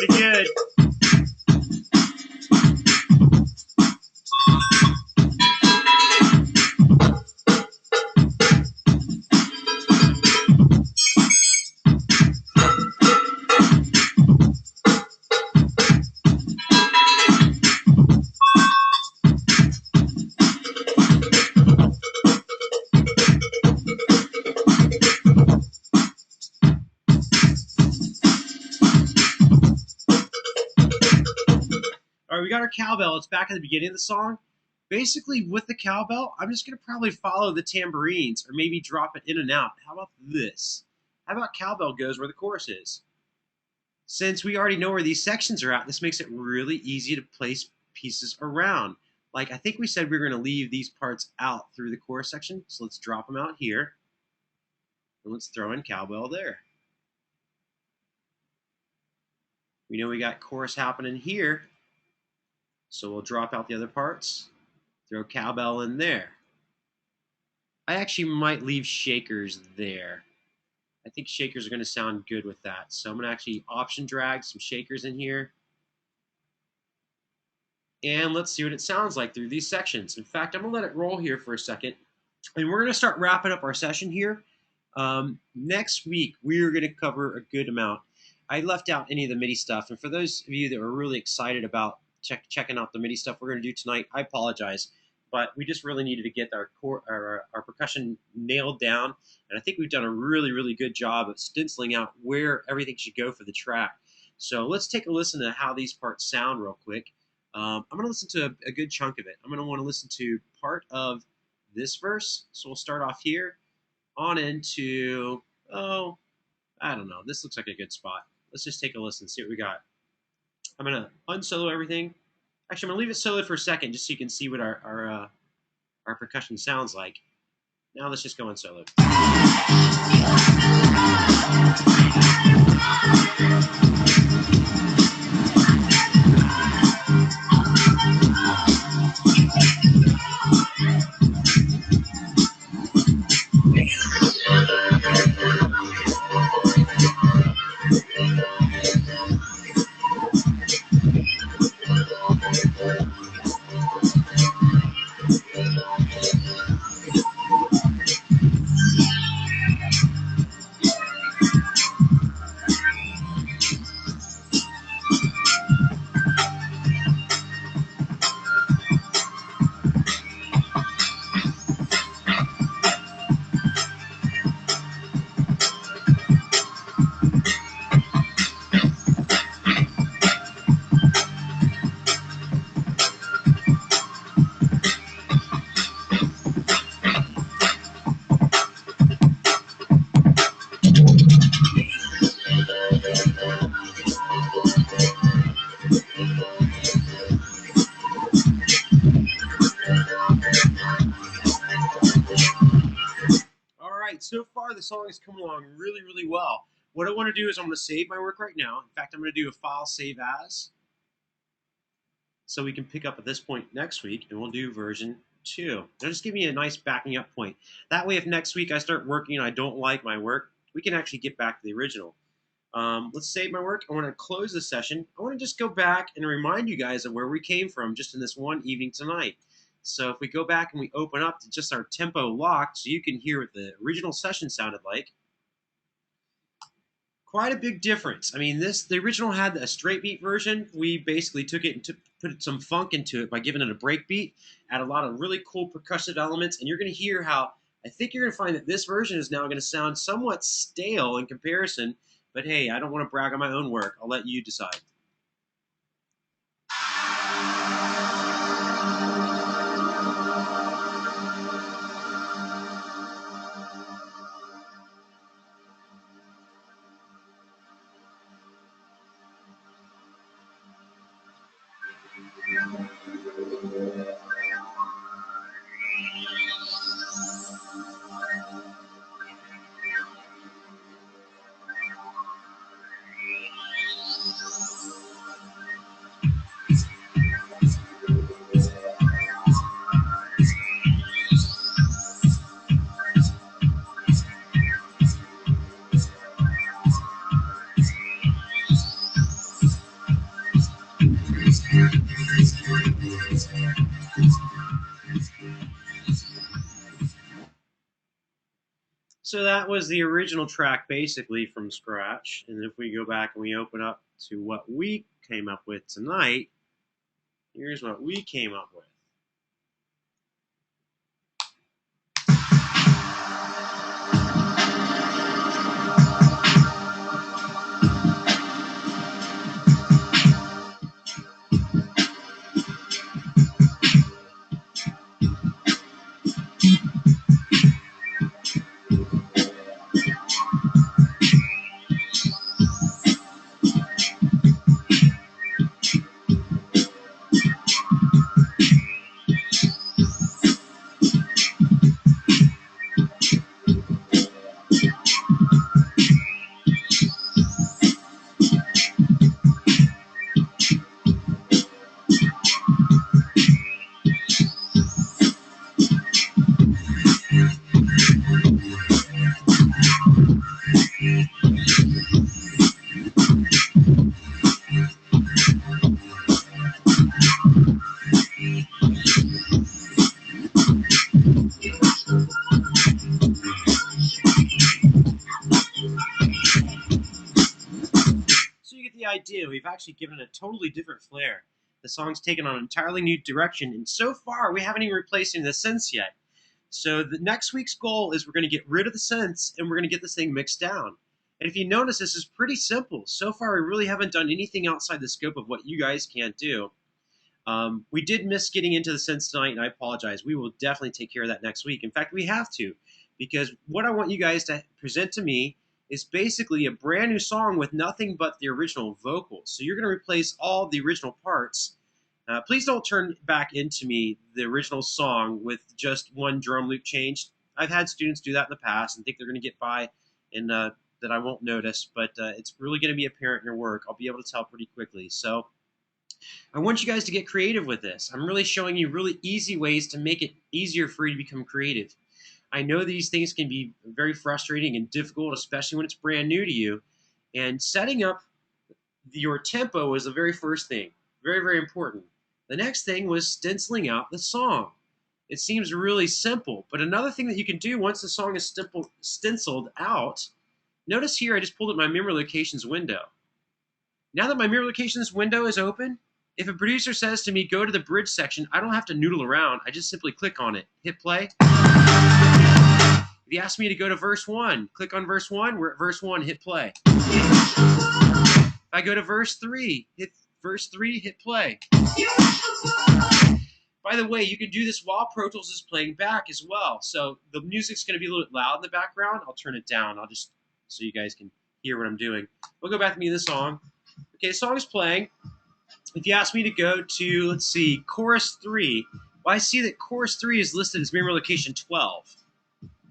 Good. All right, we got our cowbell. It's back at the beginning of the song. Basically, with the cowbell, I'm just going to probably follow the tambourines or maybe drop it in and out. How about this? How about cowbell goes where the chorus is? Since we already know where these sections are at, this makes it really easy to place pieces around. Like, I think we said we were going to leave these parts out through the chorus section, so let's drop them out here. And let's throw in cowbell there. We know we got chorus happening here, so we'll drop out the other parts, throw cowbell in there. I actually might leave shakers there. I think shakers are going to sound good with that. So I'm going to actually option drag some shakers in here. And let's see what it sounds like through these sections. In fact, I'm going to let it roll here for a second. And we're going to start wrapping up our session here. Next week, we're going to cover a good amount. I left out any of the MIDI stuff. And for those of you that are really excited about checking out the MIDI stuff we're going to do tonight, I apologize. But we just really needed to get our percussion nailed down. And I think we've done a really, really good job of stenciling out where everything should go for the track. So let's take a listen to how these parts sound real quick. I'm going to listen to a good chunk of it. I'm going to want to listen to part of this verse. So we'll start off here on into, I don't know. This looks like a good spot. Let's just take a listen, see what we got. I'm going to unsolo everything. Actually, I'm going to leave it soloed for a second just so you can see what our percussion sounds like. Now let's just go on solo. So far, the song is coming along really, really well. What I want to do is I'm going to save my work right now. In fact, I'm going to do a file save as, so we can pick up at this point next week, and we'll do version 2. That'll just give me a nice backing up point. That way, if next week I start working and I don't like my work, we can actually get back to the original. Let's save my work. I want to close this session. I want to just go back and remind you guys of where we came from just in this one evening tonight. So if we go back and we open up to just our tempo locked so you can hear what the original session sounded like, quite a big difference. I mean, the original had a straight beat version. We basically took it and put some funk into it by giving it a break beat, add a lot of really cool percussive elements, and you're going to hear how I think you're going to find that this version is now going to sound somewhat stale in comparison, but hey, I don't want to brag on my own work. I'll let you decide. So that was the original track basically from scratch. And if we go back and we open up to what we came up with tonight, here's what we came up with. Idea. We've actually given it a totally different flair. The song's taken on an entirely new direction, and so far we haven't even replaced any of the synths yet. So the next week's goal is we're going to get rid of the synths and we're going to get this thing mixed down. And if you notice, this is pretty simple. So far, we really haven't done anything outside the scope of what you guys can't do. We did miss getting into the synths tonight, and I apologize. We will definitely take care of that next week. In fact, we have to, because what I want you guys to present to me is basically a brand new song with nothing but the original vocals. So you're going to replace all the original parts. Please don't turn back into me the original song with just one drum loop changed. I've had students do that in the past and think they're going to get by and that I won't notice, but it's really going to be apparent in your work. I'll be able to tell pretty quickly. So I want you guys to get creative with this. I'm really showing you really easy ways to make it easier for you to become creative. I know these things can be very frustrating and difficult, especially when it's brand new to you. And setting up your tempo was the very first thing. Very, very important. The next thing was stenciling out the song. It seems really simple, but another thing that you can do once the song is stenciled out, notice here I just pulled up my memory locations window. Now that my memory locations window is open, if a producer says to me, go to the bridge section, I don't have to noodle around. I just simply click on it, hit play. If you ask me to go to verse 1, click on verse 1, we're at verse 1, hit play. If I go to verse 3, hit verse 3, hit play. By the way, you can do this while Pro Tools is playing back as well. So the music's going to be a little bit loud in the background. I'll turn it down. I'll just so you guys can hear what I'm doing. We'll go back to me the song. Okay, the song is playing. If you ask me to go to, let's see, chorus 3, well, I see that chorus 3 is listed as memory location 12.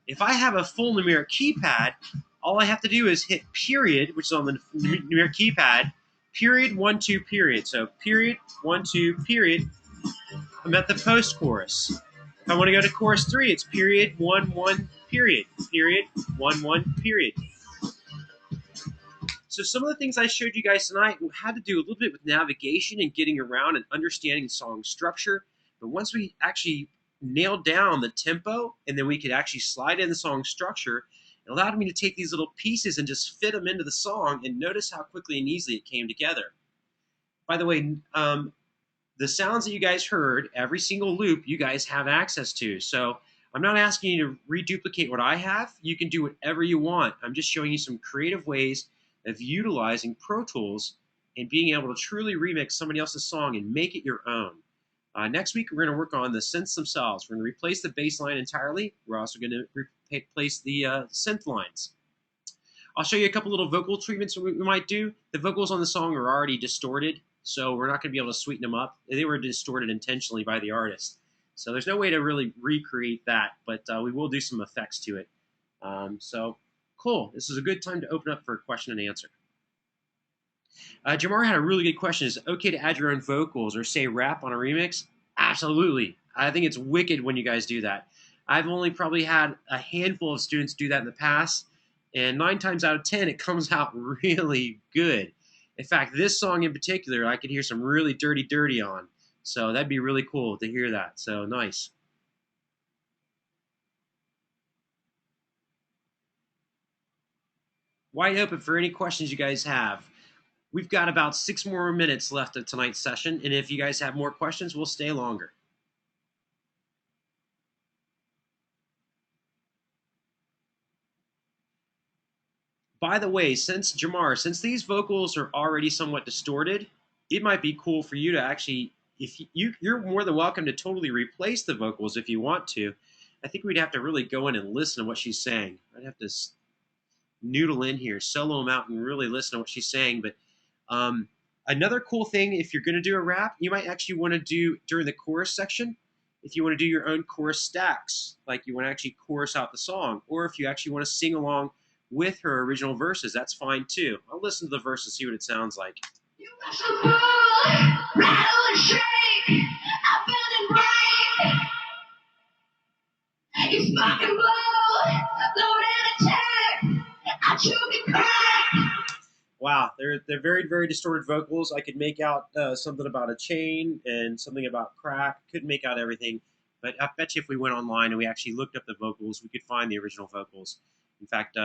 If I have a full numeric keypad, all I have to do is hit period, which is on the numeric keypad, period, 1, 2, period. So period, 1, 2, period. I'm at the post chorus. If I want to go to chorus 3, it's period, 1, 1, period. Period, 1, 1, period. So some of the things I showed you guys tonight had to do a little bit with navigation and getting around and understanding song structure. But once we actually nailed down the tempo and then we could actually slide in the song structure, it allowed me to take these little pieces and just fit them into the song and notice how quickly and easily it came together. By the way, the sounds that you guys heard, every single loop you guys have access to. So I'm not asking you to reduplicate what I have. You can do whatever you want. I'm just showing you some creative ways of utilizing Pro Tools and being able to truly remix somebody else's song and make it your own. Next week, we're going to work on the synths themselves. We're going to replace the bass line entirely. We're also going to replace the synth lines. I'll show you a couple little vocal treatments we might do. The vocals on the song are already distorted, so we're not going to be able to sweeten them up. They were distorted intentionally by the artist. So there's no way to really recreate that, but we will do some effects to it. So cool. This is a good time to open up for a question and answer. Jamar had a really good question. Is it okay to add your own vocals or say rap on a remix? Absolutely. I think it's wicked when you guys do that. I've only probably had a handful of students do that in the past, and 9 times out of 10, it comes out really good. In fact, this song in particular, I could hear some really dirty on. So that'd be really cool to hear that. So nice. Wide open for any questions you guys have. We've got about 6 more minutes left of tonight's session, and if you guys have more questions, we'll stay longer. By the way, since these vocals are already somewhat distorted, it might be cool for you to actually, if you're more than welcome to totally replace the vocals if you want to. I think we'd have to really go in and listen to what she's saying. I'd have to noodle in here, solo them out, and really listen to what she's saying. But another cool thing, if you're going to do a rap, you might actually want to do during the chorus section, if you want to do your own chorus stacks, like you want to actually chorus out the song, or if you actually want to sing along with her original verses, that's fine too. I'll listen to the verse and see what it sounds like. You rattle and shake, I feel it break. You spark and blow, load and attack. I choke and crack. Wow, they're very distorted vocals. I could make out something about a chain and something about crack. Couldn't make out everything, but I bet you if we went online and we actually looked up the vocals, we could find the original vocals. In fact,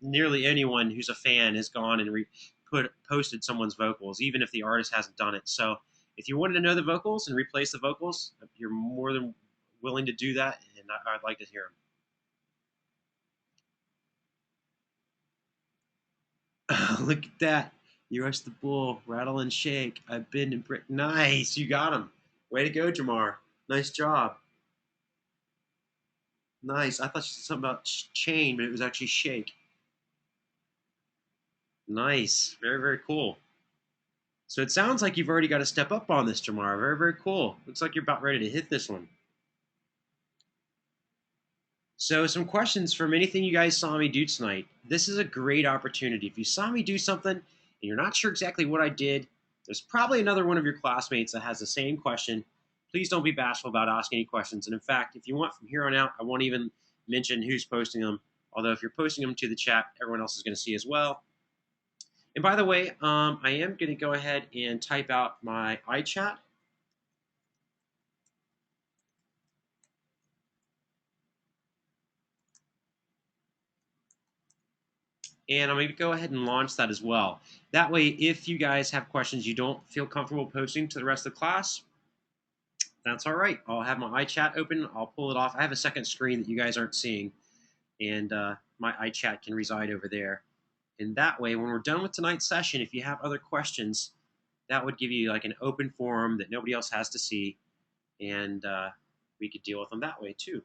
nearly anyone who's a fan has gone and posted someone's vocals, even if the artist hasn't done it. So if you wanted to know the vocals and replace the vocals, you're more than willing to do that, and I'd like to hear them. Look at that. You rush the bull, rattle and shake. I've been in brick. Nice. You got him. Way to go, Jamar. Nice job. Nice. I thought something about chain, but it was actually shake. Nice. Very cool. So it sounds like you've already got to step up on this, Jamar. Very cool. Looks like you're about ready to hit this one. So some questions from anything you guys saw me do tonight. This is a great opportunity. If you saw me do something and you're not sure exactly what I did, there's probably another one of your classmates that has the same question. Please don't be bashful about asking any questions. And in fact, if you want from here on out, I won't even mention who's posting them. Although if you're posting them to the chat, everyone else is going to see as well. And by the way, I am going to go ahead and type out my iChat. And I'm going to go ahead and launch that as well. That way, if you guys have questions you don't feel comfortable posting to the rest of the class, that's all right. I'll have my iChat open. I'll pull it off. I have a second screen that you guys aren't seeing, and my iChat can reside over there. And that way, when we're done with tonight's session, if you have other questions, that would give you like an open forum that nobody else has to see, and we could deal with them that way too.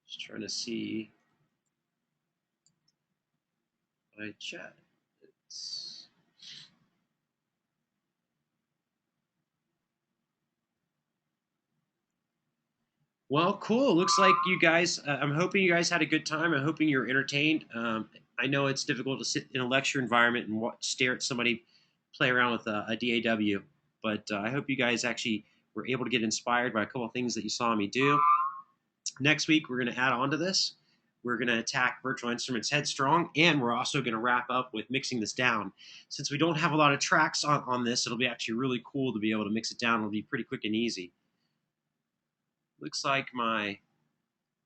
Just trying to see my chat. Well, cool. Looks like you guys, I'm hoping you guys had a good time. I'm hoping you're entertained. I know it's difficult to sit in a lecture environment and stare at somebody play around with a DAW, but I hope you guys actually were able to get inspired by a couple of things that you saw me do. Next week, we're going to add on to this. We're going to attack Virtual Instruments Headstrong, and we're also going to wrap up with mixing this down. Since we don't have a lot of tracks on this, it'll be actually really cool to be able to mix it down. It'll be pretty quick and easy. Looks like my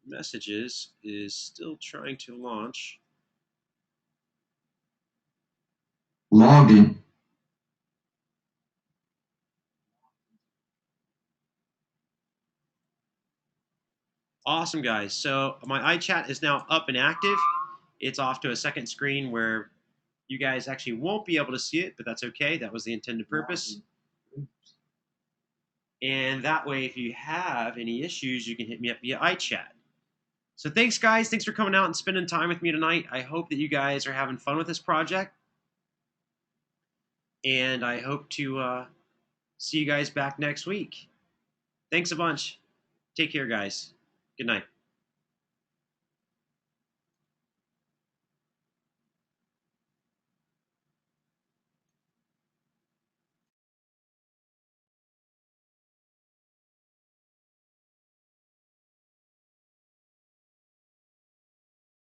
messages is still trying to launch. Login. Awesome, guys. So my iChat is now up and active. It's off to a second screen where you guys actually won't be able to see it, but that's okay. That was the intended purpose. And that way, if you have any issues, you can hit me up via iChat. So thanks, guys. Thanks for coming out and spending time with me tonight. I hope that you guys are having fun with this project. And I hope to see you guys back next week. Thanks a bunch. Take care, guys. Good night.